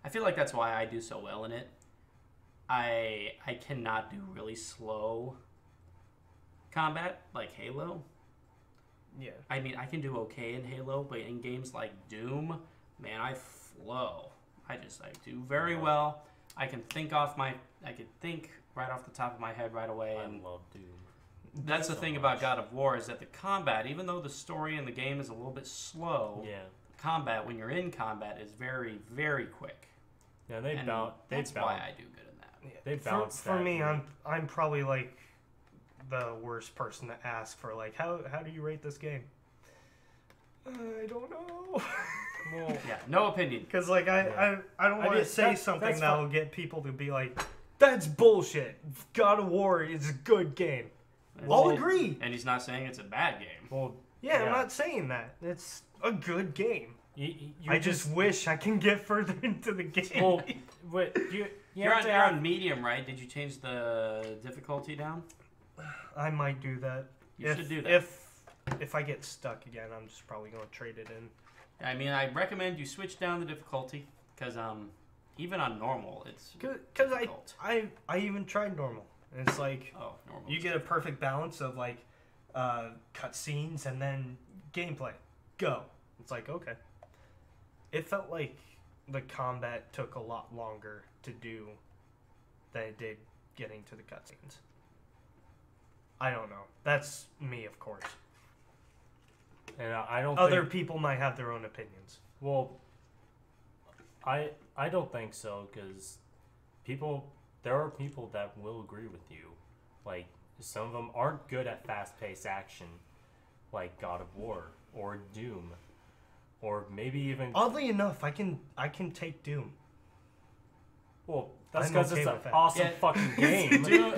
I feel like that's why I do so well in it. I cannot do really slow combat like Halo. Yeah. I mean, I can do okay in Halo, but in games like Doom, man, I flow. I do very well. I can think right off the top of my head right away. I And love Doom. that's the thing about God of War is that the combat, even though the story in the game is a little bit slow, combat when you're in combat is very, very quick. Yeah, that's why I do good in that. Yeah. They balance for me, I'm probably like the worst person to ask for like how do you rate this game? I don't know. Well, Yeah, no opinion. Because like I don't want to say something that's that will get people to be like, that's bullshit. God of War is a good game. I'll agree. And he's not saying it's a bad game. well, Yeah, I'm not saying that. It's a good game. you I just wish I can get further into the game. well, but You're on medium, right? Did you change the difficulty down? I might do that. You should do that. If I get stuck again, I'm just probably gonna trade it in. I mean, I recommend you switch down the difficulty because even on normal, it's Because difficult. I even tried normal. And it's like normal. you get a perfect balance of like cutscenes and then gameplay. Go. It's like okay. It felt like the combat took a lot longer to do than it did getting to the cutscenes. I don't know. That's me, of course. and I don't. Other think, people might have their own opinions. Well, I don't think so because there are people that will agree with you. Like some of them aren't good at fast-paced action, like God of War or Doom, or maybe even. Oddly enough, I can take Doom. Well, that's I'm because okay it's an with that. awesome Yeah. fucking game. Doom,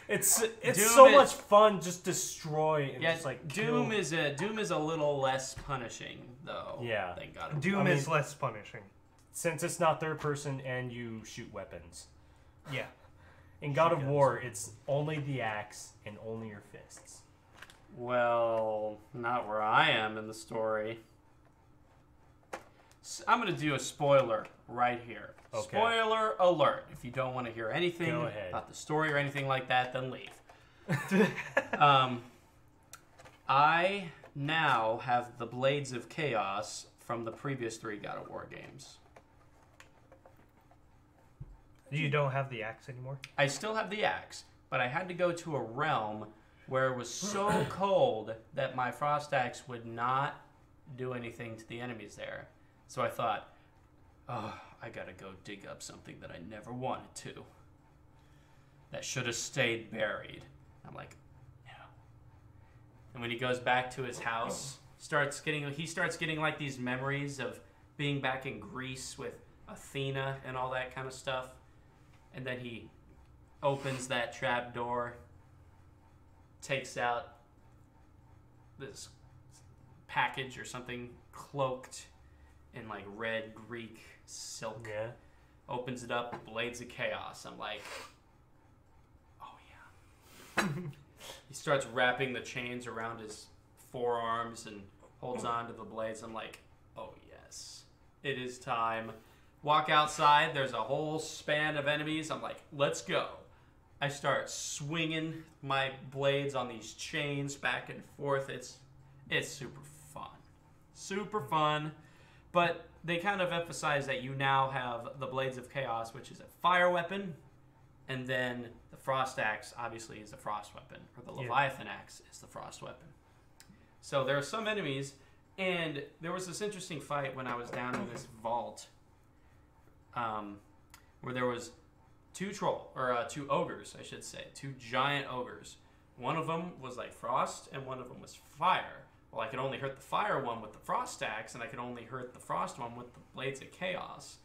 It's Doom so is- much fun just destroy and yeah, just like Doom kill. is a little less punishing though. Yeah. Than God of War. Doom I is mean- less punishing. Since it's not third person and you shoot weapons. Yeah. In God Shoot of guns. War, it's only the axe and only your fists. Well, not where I am in the story. I'm going to do a spoiler right here. Okay. Spoiler alert. If you don't want to hear anything Go ahead. about the story or anything like that, then leave. I now have the Blades of Chaos from the previous 3 God of War games. You don't have the axe anymore? I still have the axe, but I had to go to a realm where it was so cold that my frost axe would not do anything to the enemies there. So I thought, oh, I gotta go dig up something that I never wanted to. That should have stayed buried. I'm like, no. And when he goes back to his house, he starts getting like these memories of being back in Greece with Athena and all that kind of stuff. And then he opens that trap door, takes out this package or something cloaked in like red Greek silk. Yeah. Opens it up, Blades of Chaos. I'm like, oh yeah. He starts wrapping the chains around his forearms and holds on to the blades. I'm like, oh yes, it is time. Walk outside, there's a whole span of enemies. I'm like, let's go. I start swinging my blades on these chains back and forth. It's super fun. Super fun. But they kind of emphasize that you now have the Blades of Chaos, which is a fire weapon, and then the Frost Axe, obviously, is a frost weapon, or the Yeah. Leviathan Axe is the frost weapon. So there are some enemies, and there was this interesting fight when I was down in this vault, where there was two ogres, I should say, 2 giant ogres. One of them was like frost, and one of them was fire. Well, I could only hurt the fire one with the frost axe, and I could only hurt the frost one with the Blades of Chaos.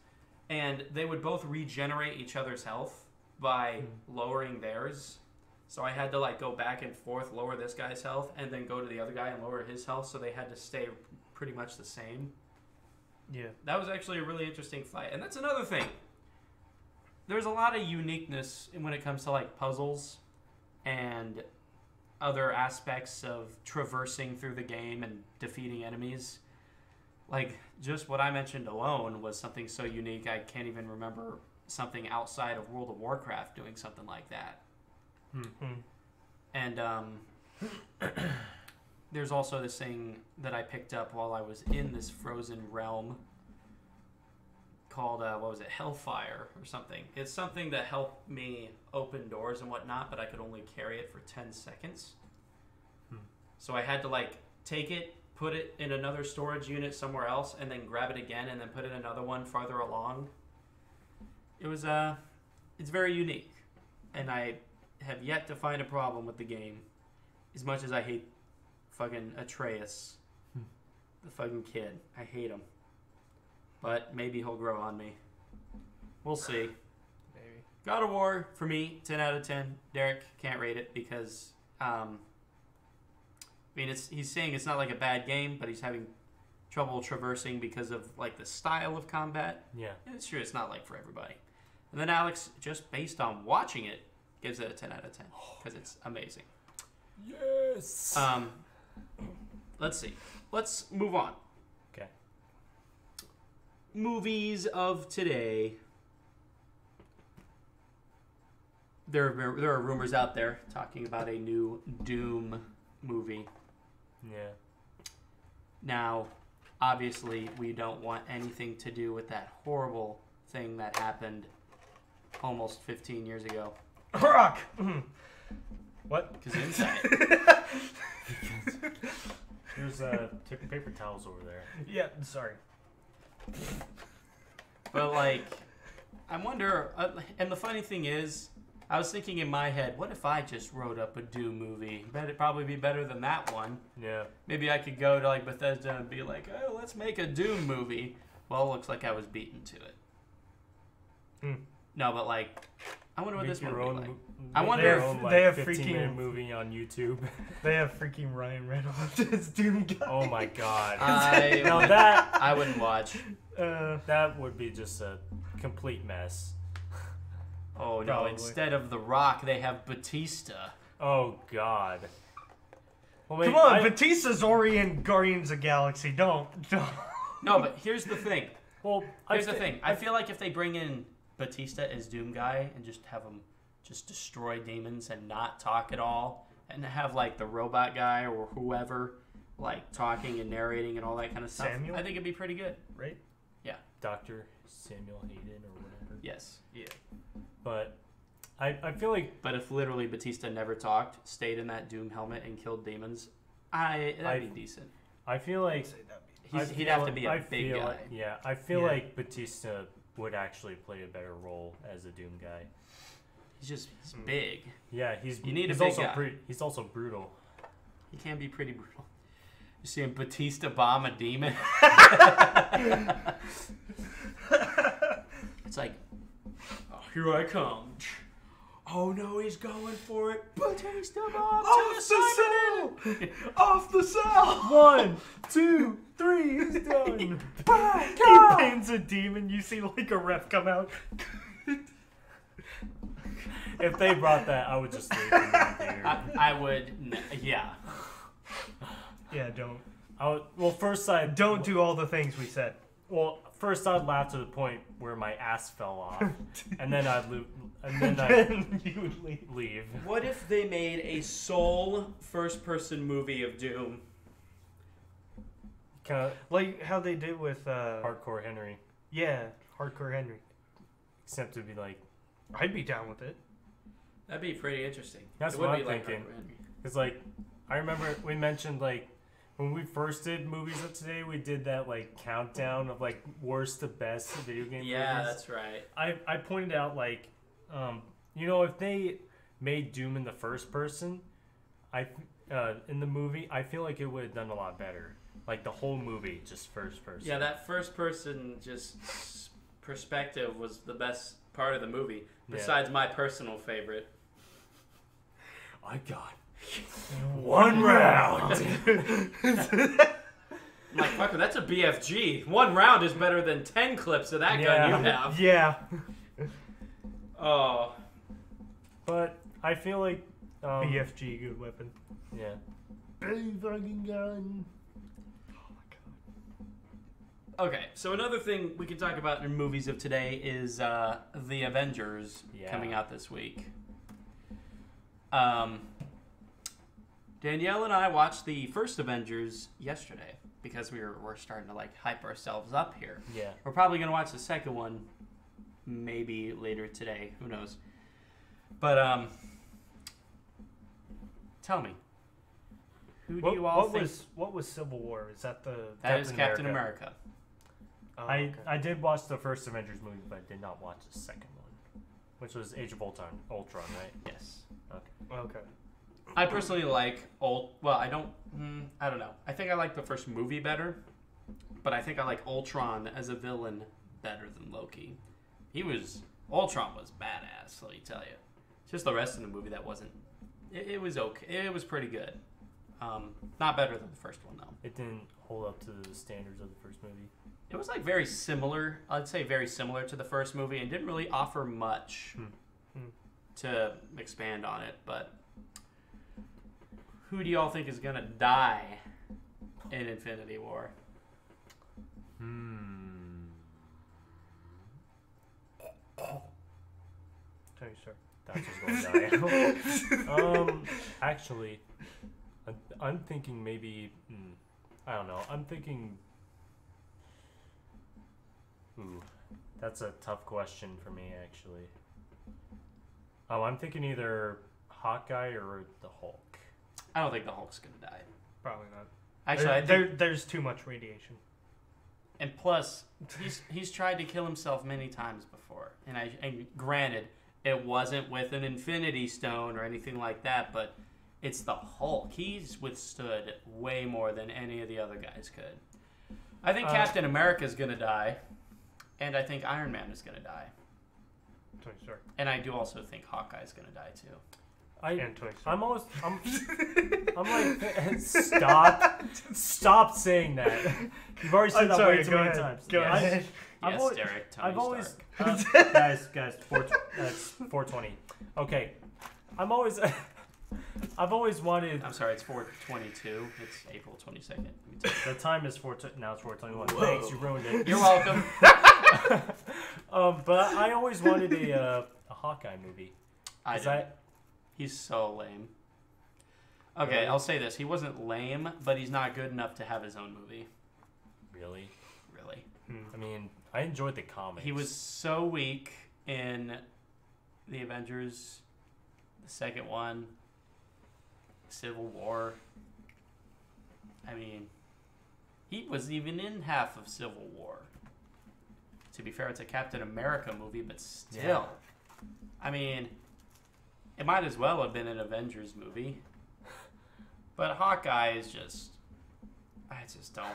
And they would both regenerate each other's health by lowering theirs. So I had to like go back and forth, lower this guy's health, and then go to the other guy and lower his health, so they had to stay pretty much the same. Yeah. That was actually a really interesting fight. And that's another thing. There's a lot of uniqueness when it comes to like puzzles and other aspects of traversing through the game and defeating enemies. Like, just what I mentioned alone was something so unique, I can't even remember something outside of World of Warcraft doing something like that. And there's also this thing that I picked up while I was in this frozen realm called, Hellfire or something. It's something that helped me open doors and whatnot, but I could only carry it for 10 seconds. So I had to, like, take it, put it in another storage unit somewhere else, and then grab it again, and then put in another one farther along. It was, it's very unique. And I have yet to find a problem with the game. As much as I hate fucking Atreus, the fucking kid. I hate him. But maybe he'll grow on me. We'll see. Maybe. God of War, for me, 10 out of 10. Derek can't rate it because, I mean, he's saying it's not like a bad game, but he's having trouble traversing because of, like, the style of combat. Yeah. And it's true, it's not, like, for everybody. And then Alex, just based on watching it, gives it a 10 out of 10 because it's amazing. Yes. Let's see. Let's move on. Okay. Movies of today. There are rumors out there talking about a new Doom movie. Yeah. Now, obviously, we don't want anything to do with that horrible thing that happened almost 15 years ago. Rock! What? Because inside. There's paper towels over there. Yeah, sorry. But, like, I wonder, and the funny thing is, I was thinking in my head, what if I just wrote up a Doom movie? Bet it'd probably be better than that one. Yeah. Maybe I could go to, like, Bethesda and be like, oh, let's make a Doom movie. Well, it looks like I was beaten to it. No, but like, I wonder what Make this one your would be own. like. mo- I make wonder your if own, like, they have 15-minute freaking- movie on YouTube. They have freaking Ryan Reynolds as Doom Guy. Oh my god. I Now would- that I wouldn't watch. that would be just a complete mess. Oh no! Probably. Instead of The Rock, they have Batista. Oh god. Well, Come on, Batista's already in Guardians of the Galaxy. Don't. No, but here's the thing. Well, Here's the thing. I feel like if they bring in Batista as Doom Guy and just have him just destroy demons and not talk at all, and have like the robot guy or whoever like talking and narrating and all that kind of stuff, Samuel? I think it'd be pretty good. Right? Dr. Samuel Hayden or whatever. Yes. Yeah. But I feel like But if literally Batista never talked, stayed in that Doom helmet and killed demons, that'd be decent. I feel like He'd have to be a I big feel guy. like- yeah, I feel Yeah. like Batista would actually play a better role as a Doom guy. He's big. Yeah, he's You need a he's big also guy. he's also brutal. He can be pretty brutal. You see him Batista bomb a demon. It's like, oh, here I come. Oh no, he's going for it. Batista bomb to the side. Off the cell! 1, 2, 3, he's done. He pins a demon. You see like a ref come out. If they brought that, I would just leave him in the theater. I would, yeah. Yeah, don't. Well, first I Don't do all the things we said. Well, first I'd laugh to the point where my ass fell off, and then I'd I'd You would leave. leave. What if they made a sole first-person movie of Doom? Kind of Like how they did with hardcore Henry, yeah, Hardcore Henry. except to be like, I'd be down with it. That'd be pretty interesting. That's It what would I'm be like thinking. Hardcore Henry. it's like, I remember we mentioned like when we first did movies of today, we did that like countdown of like worst to best video game Yeah, movies. that's right. I pointed out like, if they made Doom in the first person, in the movie, I feel like it would have done a lot better. Like the whole movie, just first person. Yeah, that first-person just perspective was the best part of the movie. Besides my personal favorite. I got 1 round. I'm like, fucker, that's a BFG. 1 round is better than 10 clips of that gun you have. Yeah. Oh. But I feel like BFG, good weapon. yeah. Big fucking gun. Okay, so another thing we can talk about in movies of today is The Avengers Yeah. coming out this week. Danielle and I watched the first Avengers yesterday because we're starting to like hype ourselves up here. Yeah. We're probably gonna watch the second one maybe later today. Who knows? But tell me, who do you all think? What was Civil War? Is that the That is Captain America. Oh, I okay. I did watch the first Avengers movie, but I did not watch the second one, which was Age of Ultron, right? Yes. Okay. I personally like I don't know. I think I like the first movie better, but I think I like Ultron as a villain better than Loki. Ultron was badass, let me tell you. Just the rest of the movie that wasn't. It was okay. It was pretty good. Not better than the first one though. It didn't hold up to the standards of the first movie. It was like very similar. I'd say very similar to the first movie, and didn't really offer much to expand on it. But who do y'all think is gonna die in Infinity War? Tony Stark. That's what's going to die. Actually, I'm thinking maybe. I don't know. I'm thinking. Ooh, that's a tough question for me, actually. I'm thinking either Hawkeye or the Hulk. I don't think the Hulk's gonna die. Probably not. Actually, I think, there's too much radiation. and plus, he's tried to kill himself many times before. And granted, it wasn't with an Infinity Stone or anything like that, but it's the Hulk. He's withstood way more than any of the other guys could. I think Captain America's gonna die, and I think Iron Man is gonna die. Tony Stark. And I do also think Hawkeye's gonna die too. And Tony Stark. I'm like, stop saying that. You've already said I'm that sorry, way too go many ahead. times. Go I- ahead. I've Yes, always- Derek. Tony I've always, Stark. guys, that's 420. Okay, I've always wanted. I'm sorry, it's 4/22. It's April 22nd. The time is now it's 421. Whoa. Thanks, you ruined it. You're welcome. But I always wanted a Hawkeye movie. I Is didn't. He's so lame. Okay, Really? I'll say this. He wasn't lame, but he's not good enough to have his own movie. Really? Really. I mean, I enjoyed the comics. He was so weak in the Avengers, the second one, Civil War. I mean, he was even in half of Civil War. To be fair, it's a Captain America movie, but still. Yeah. I mean, it might as well have been an Avengers movie. But Hawkeye is just... I just don't...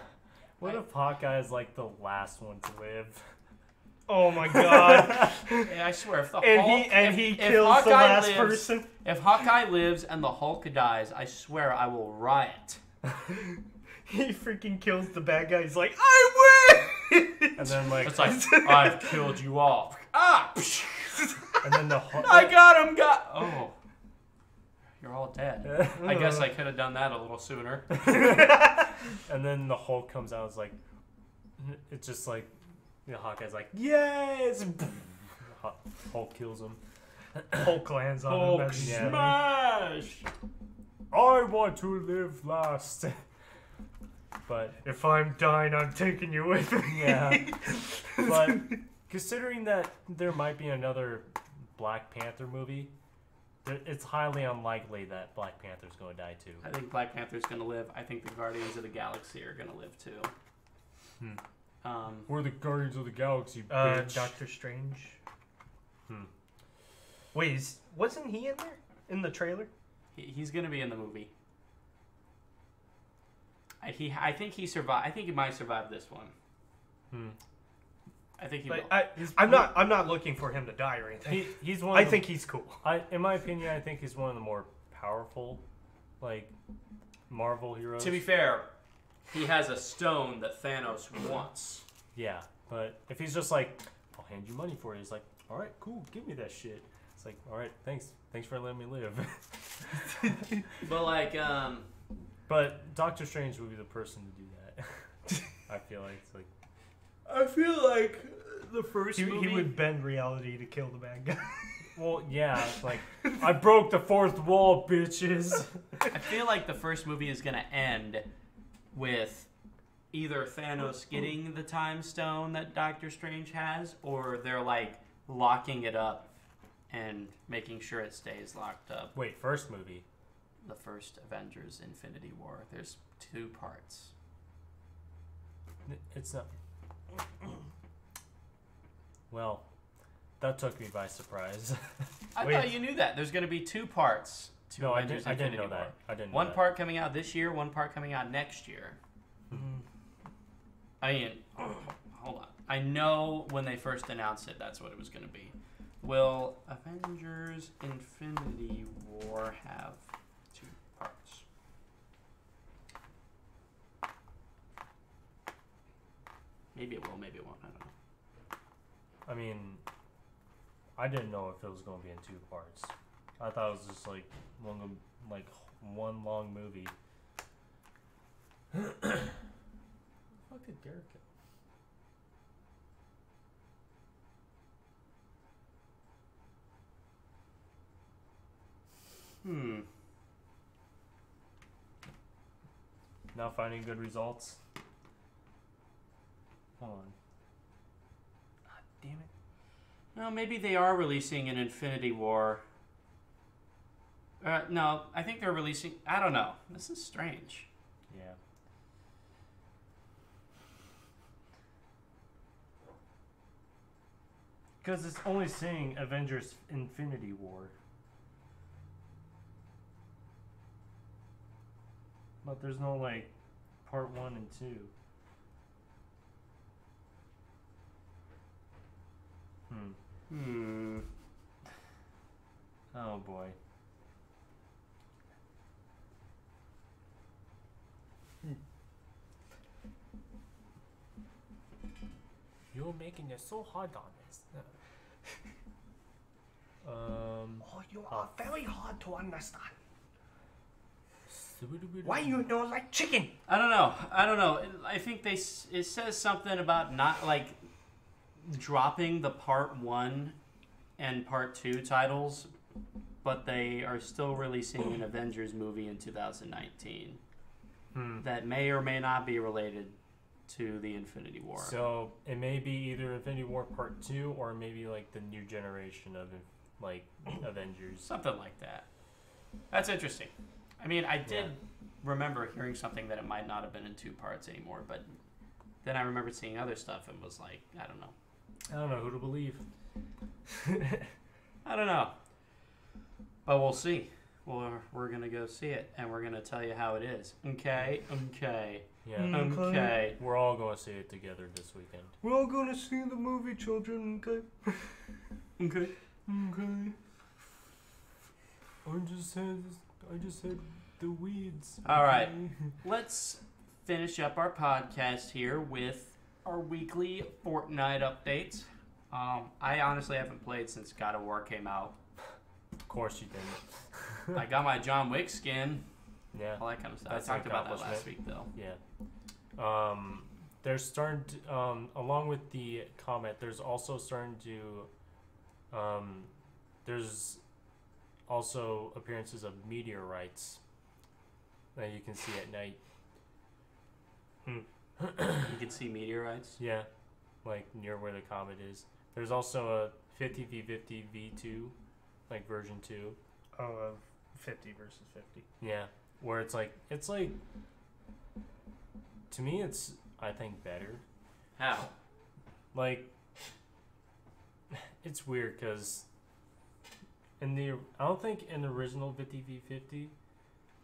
What if Hawkeye is like the last one to live? Oh my god. I swear, if the and Hulk... he if kills Hawkeye the last lives, person. If Hawkeye lives and the Hulk dies, I swear I will riot. He freaking kills the bad guy. He's like, I win! And then like, It's like, I've killed you all. Ah! and then the Hulk. I got him, Oh. You're all dead. I guess I could have done that a little sooner. And then the Hulk comes out. It's like, it's just like, Hawkeye's like, yes. Hulk kills him. Hulk lands on him. Hulk That's- yeah. smash! I want to live last. But If I'm dying, I'm taking you with me. yeah, but considering that there might be another Black Panther movie, it's highly unlikely that Black Panther's going to die too. I think Black Panther's gonna live. I think the Guardians of the Galaxy are gonna live too. We're the Guardians of the Galaxy, bitch. Doctor Strange. Hmm. Wait, wasn't he in there? In the trailer? He's gonna be in the movie. I think he survived. I think he might survive this one. I think he will. I'm not looking for him to die or anything. He's one. I Of the, think he's cool. in my opinion, I think he's one of the more powerful, like, Marvel heroes. To be fair, he has a stone that Thanos wants. Yeah, but if he's just like, I'll hand you money for it, he's like, all right, cool, give me that shit. It's like, all right, thanks for letting me live. But like, But Doctor Strange would be the person to do that. I feel like it's like, I feel like the first He movie. would bend reality to kill the bad guy. well, yeah, it's like, I broke the fourth wall, bitches. I feel like the first movie is gonna end with either Thanos getting the time stone that Doctor Strange has, or they're like locking it up and making sure it stays locked up. Wait, first movie. The first Avengers Infinity War. There's 2 parts. It's not. Well, that took me by surprise. I Wait. thought you knew that. There's going to be 2 parts to No, I Avengers didn't Infinity know that. War. I didn't know One that. part coming out this year, one part coming out next year. I mean, hold on. I know when they first announced it, that's what it was going to be. Will Avengers Infinity War have 2 parts? Maybe it will, maybe it won't. I don't know. I mean, I didn't know if it was going to be in 2 parts. I thought it was just like one long movie. Fuck did Derek go? Not finding good results. Hold on. Damn it. No, maybe they are releasing an Infinity War. No, I think they're releasing... I don't know. This is strange. Yeah. Because it's only saying Avengers Infinity War. But there's no, like, part 1 and 2. Oh boy. You're making it so hard on us. Oh, you are very hard to understand. Why you don't like chicken? I don't know. I think it says something about not like dropping the part 1 and part 2 titles, but they are still releasing an Avengers movie in 2019 that may or may not be related to the Infinity War. So it may be either Infinity War Part 2 or maybe like the new generation of like Avengers. Something like that. That's interesting. I mean, I did remember hearing something that it might not have been in 2 parts anymore, but then I remembered seeing other stuff and was like, I don't know. I don't know who to believe. I don't know. But we'll see. We're going to go see it, and we're going to tell you how it is. Okay? Yeah. Okay. We're all going to see it together this weekend. We're all gonna see the movie, children. Okay. Okay. I just had the weeds. All right. Let's finish up our podcast here with our weekly Fortnite updates. I honestly haven't played since God of War came out. Of course you didn't. I got my John Wick skin, Yeah. all that kind of stuff. That's I an talked about that last accomplishment. week, though. Yeah. They're starting to, along with the comment, there's also starting to, there's also appearances of meteorites that you can see at night. You can see meteorites. Yeah, like near where the comet is. There's also a 50v50 v2, like version 2. Oh, 50 versus 50. Yeah, where it's like to me it's I think better. How? Like it's weird because I don't think in the original 50v50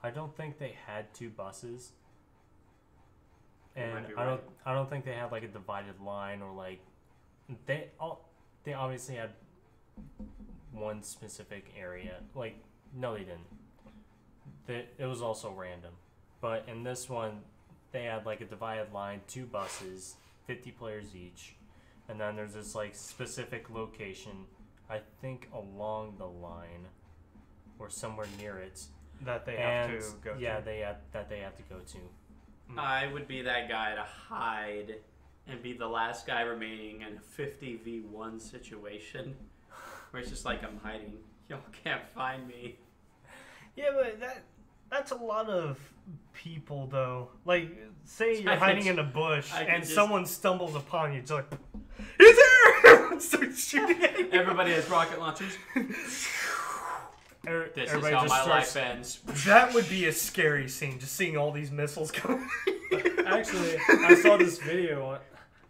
I don't think they had 2 buses. And might be I right. don't think they had like a divided line or like they obviously had one specific area. Like no they didn't. It was also random. But in this one they had like a divided line, 2 buses, 50 players each. And then there's this like specific location, I think along the line or somewhere near it. That they have to go to. Yeah, they have to go to. I would be that guy to hide and be the last guy remaining in a 50v1 situation where it's just like I'm hiding. Y'all can't find me. Yeah, but that's a lot of people, though. Like, say you're I hiding could- in a bush I could and just- someone stumbles upon you. It's like, he's there! Start shooting at you. Everybody has rocket launchers. This is Everybody how just my starts- life ends. That would be a scary scene, just seeing all these missiles coming. Actually, I saw this video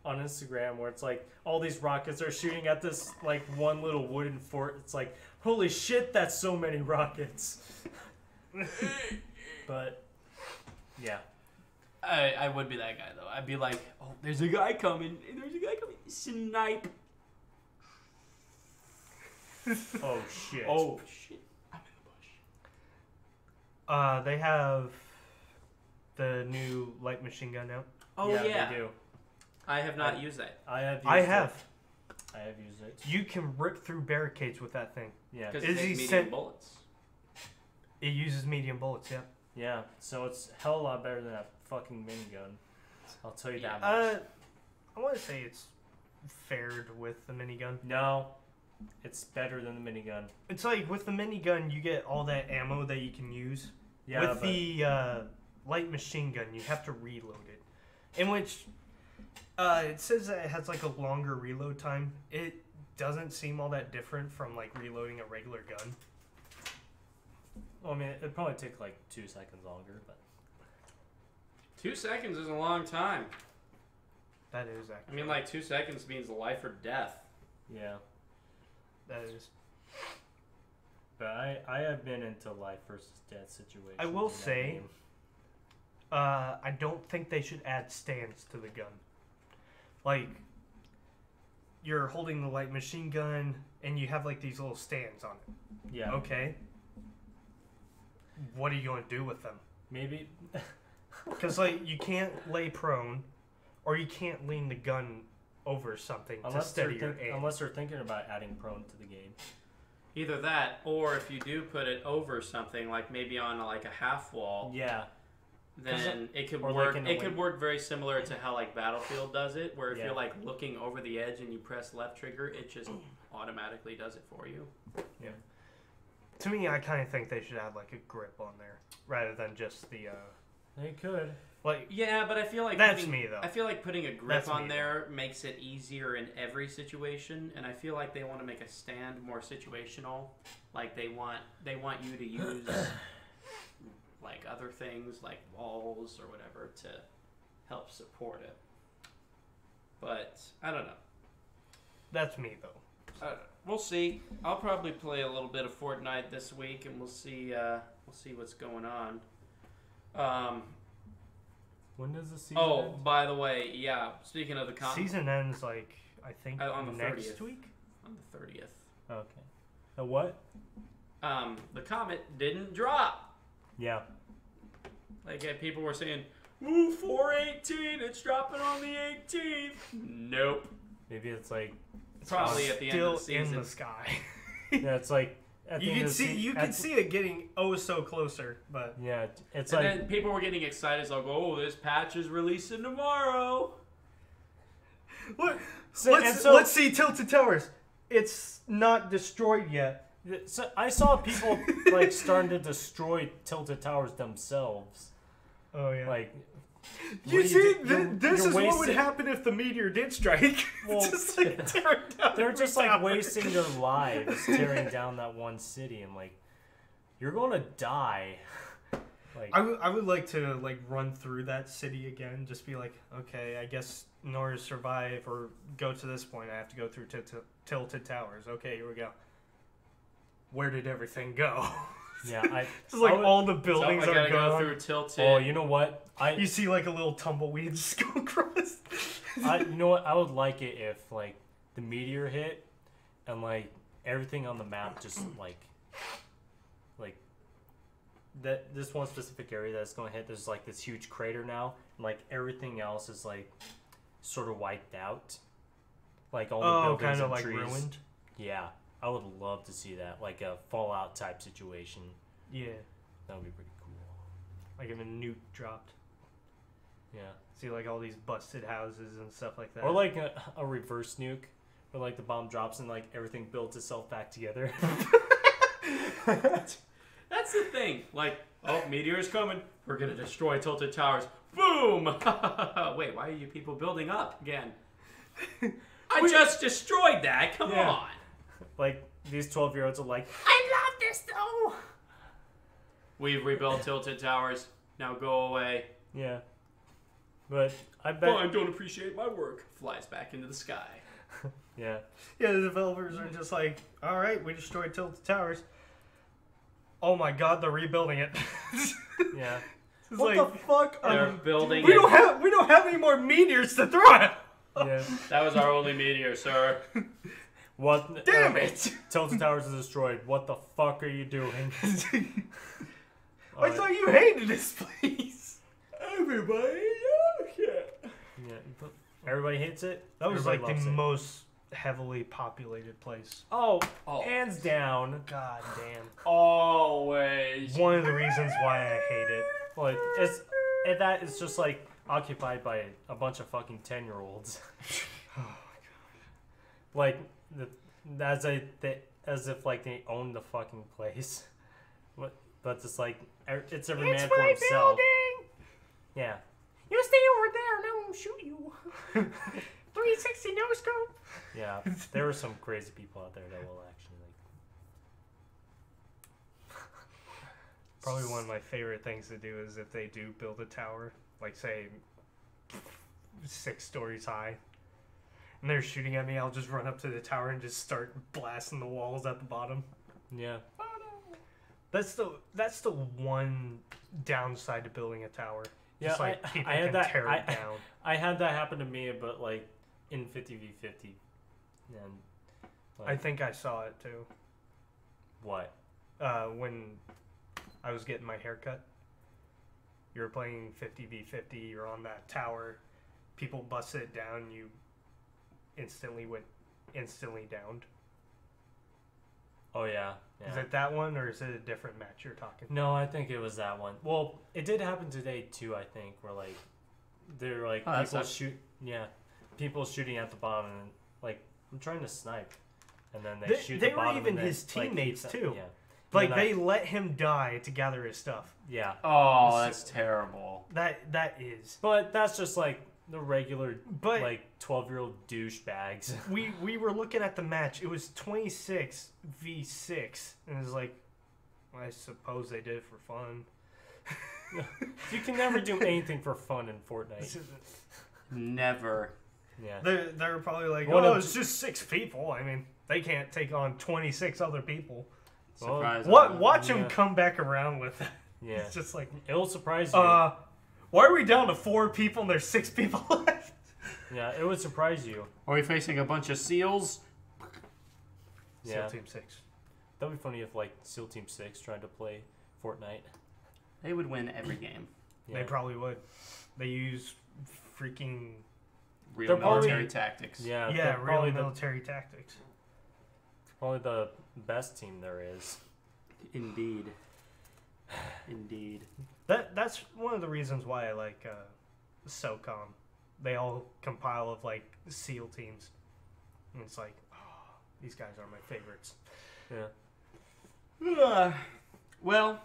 on Instagram where it's like all these rockets are shooting at this like one little wooden fort. It's like, holy shit, that's so many rockets. But yeah, I would be that guy though. I'd be like, oh, there's a guy coming. Snipe. oh shit. Oh shit. I'm in the bush. They have the new light machine gun out. Oh yeah. They do. I have not used that. I have. Used I it. have. I have used it. You can rip through barricades with that thing. Yeah. Because Is it he takes medium sent- bullets. It uses medium bullets, yeah. Yeah. So it's a hell of a lot better than that fucking minigun. I'll tell you that much. I want to say it's fared with the minigun. No, it's better than the minigun. It's like with the minigun, you get all that ammo that you can use. Yeah, with but the light machine gun, you have to reload it. In which it says that it has like a longer reload time. It doesn't seem all that different from like reloading a regular gun. I mean, it'd probably take like 2 seconds longer, but 2 seconds is a long time. That is actually. I mean, like 2 seconds means life or death. yeah. That is. But I have been into life versus death situations. I will in that say- game. I don't think they should add stands to the gun. Like, you're holding the light machine gun, and you have like these little stands on it. Yeah. Okay. What are you going to do with them? Maybe. Because like you can't lay prone, or you can't lean the gun over something to steady your aim. Unless they're thinking about adding prone to the game. Either that, or if you do put it over something, like maybe on like a half wall, Yeah. then it could or work. like in a It could work very similar to how like Battlefield does it, where if Yeah. you're like looking over the edge and you press left trigger, it just automatically does it for you. Yeah. To me, I kind of think they should add like a grip on there rather than just the They could. like. Yeah, but I feel like That's me though. I feel like putting a grip That's on me, there makes it easier in every situation, and I feel like they want to make a stand more situational. Like they want you to use like other things like walls or whatever to help support it. But I don't know. That's me though. We'll see. I'll probably play a little bit of Fortnite this week, and we'll see what's going on. When does the season Oh, end? by the way, yeah. Speaking of the Season ends like I think on the next 30th. week. on the 30th. Okay. The what? The comet didn't drop. Yeah. Like people were saying, "Ooh, 4/18, it's dropping on the 18th." Nope. Maybe it's like. Probably at the end of the Still in season. the sky. Yeah, it's like. At the You end can of the see you can see it getting oh so closer, but Yeah, it's And like. then people were getting excited. So I'll go, "Oh, this patch is releasing tomorrow." look, So- and let's so- let's see Tilted Towers. It's not destroyed yet. So I saw people like starting to destroy Tilted Towers themselves. Oh yeah. Like. you what see, do this you're is what would wasting- happen if the meteor did strike. Well, just like tear down They're every just like tower. wasting their lives tearing down that one city, and like, you're gonna die. Like, I would like to like run through that city again. Just be like, okay, I guess in order to survive or go to this point, I have to go through Tilted Towers. Okay, here we go. Where did everything go? yeah, It's like I would- all the So I buildings are gotta go gone. through Tilted. Oh, you know what? You see like a little tumbleweed just go across. You know what? I would like it if like the meteor hit, and like everything on the map just like that. This one specific area that's going to hit. There's like this huge crater now, and like everything else is like sort of wiped out. Like all the Oh, buildings kind of and like trees. ruined. Yeah, I would love to see that, like a Fallout type situation. Yeah, That would be pretty cool. like if a nuke dropped. Yeah. See like all these busted houses and stuff like that. Or like a reverse nuke, where like the bomb drops and like everything builds itself back together. That's the thing. Like, oh, meteor's coming. We're gonna destroy Tilted Towers. Boom! Wait, why are you people building up again? I just destroyed that. Come Yeah. on. Like these 12-year-olds are like, I love this though. We've rebuilt Tilted Towers. Now go away. Yeah. But I bet. Fine, don't appreciate my work. Flies back into the sky. Yeah. Yeah, the developers are just like, all right, we destroyed Tilted Towers. Oh my God, they're rebuilding it. Yeah. It's What like, the fuck? They're building we it. don't have any more meteors to throw at. Yeah. That was our only meteor, sir. What? Damn it! Tilted Towers is destroyed. What the fuck are you doing? I thought you hated this place. Everybody, okay. Yeah. But everybody hates it. That was Everybody like loves the it. most heavily populated place. Oh, Oh. hands down. God damn. Always. One of the reasons why I hate it. Like that is just like occupied by a bunch of fucking 10-year-olds. Oh Like as if like they own the fucking place. But it's like it's every man for himself. Yeah. You stay over there and I won't shoot you. 360 no scope. Yeah, there are some crazy people out there that will actually like. Probably one of my favorite things to do is if they do build a tower, like say 6 stories high, and they're shooting at me, I'll just run up to the tower and just start blasting the walls at the bottom. Yeah. That's the one downside to building a tower. Yeah, Just like people I had can that. tear it down. I had that happen to me, but like in 50v50. And I think I saw it too. what? When I was getting my haircut. You were playing 50v50, you're on that tower, people busted it down, you instantly downed. Oh yeah. Is it that one, or is it a different match you're talking? No, I think it was that one. Well, it did happen today too. I think where like they're like Oh, that's people not- shoot. Yeah, people shooting at the bottom and like I'm trying to snipe, and then they shoot they the were bottom. even and then, his like, teammates, keep- too. Yeah. Like, And they let him die to gather his stuff. Yeah. Oh, that's terrible. That is. But that's just like the regular But like 12-year-old douchebags. we were looking at the match. It was 26v6, and it was like, I suppose they did it for fun. You can never do anything for fun in Fortnite. Never. Yeah. They're probably like, One oh, of- it's just 6 people. I mean, they can't take on 26 other people. Surprise. Watch them yeah. come back around with it. Yeah. It's just like, It'll surprise you. why are we down to 4 people and there's 6 people left? Yeah, it would surprise you. Are we facing a bunch of seals? Yeah. SEAL Team 6. That'd be funny if like SEAL Team 6 tried to play Fortnite. They would win every game. Yeah. They probably would. They use freaking Real They're probably- military tactics. Yeah, yeah, they're real probably military tactics. probably the best team there is. Indeed. Indeed. That's one of the reasons why I like SOCOM. They all compile of like SEAL teams, and it's like, oh, these guys are my favorites. Yeah. Well,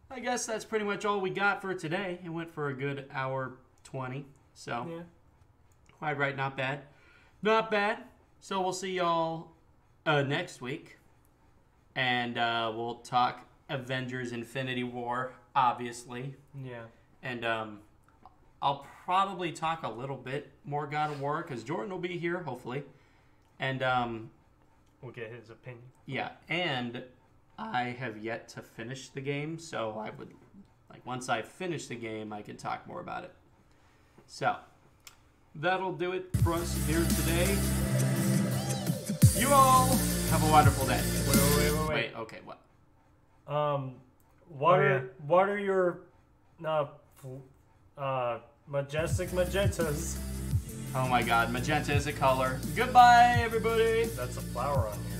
I guess that's pretty much all we got for today. It went for a good hour 20. So, Yeah. quite right, not bad. Not bad. So, we'll see y'all next week. And we'll talk Avengers Infinity War, obviously. Yeah. And I'll probably talk a little bit more God of War because Jordan will be here, hopefully. And We'll get his opinion. yeah, and I have yet to finish the game, so I would like once I finish the game, I can talk more about it. So that'll do it for us here today. You all have a wonderful day. Wait. Wait, okay, what? What are your majestic magentas? Oh my God, magenta is a color. Goodbye, everybody. That's a flower on here.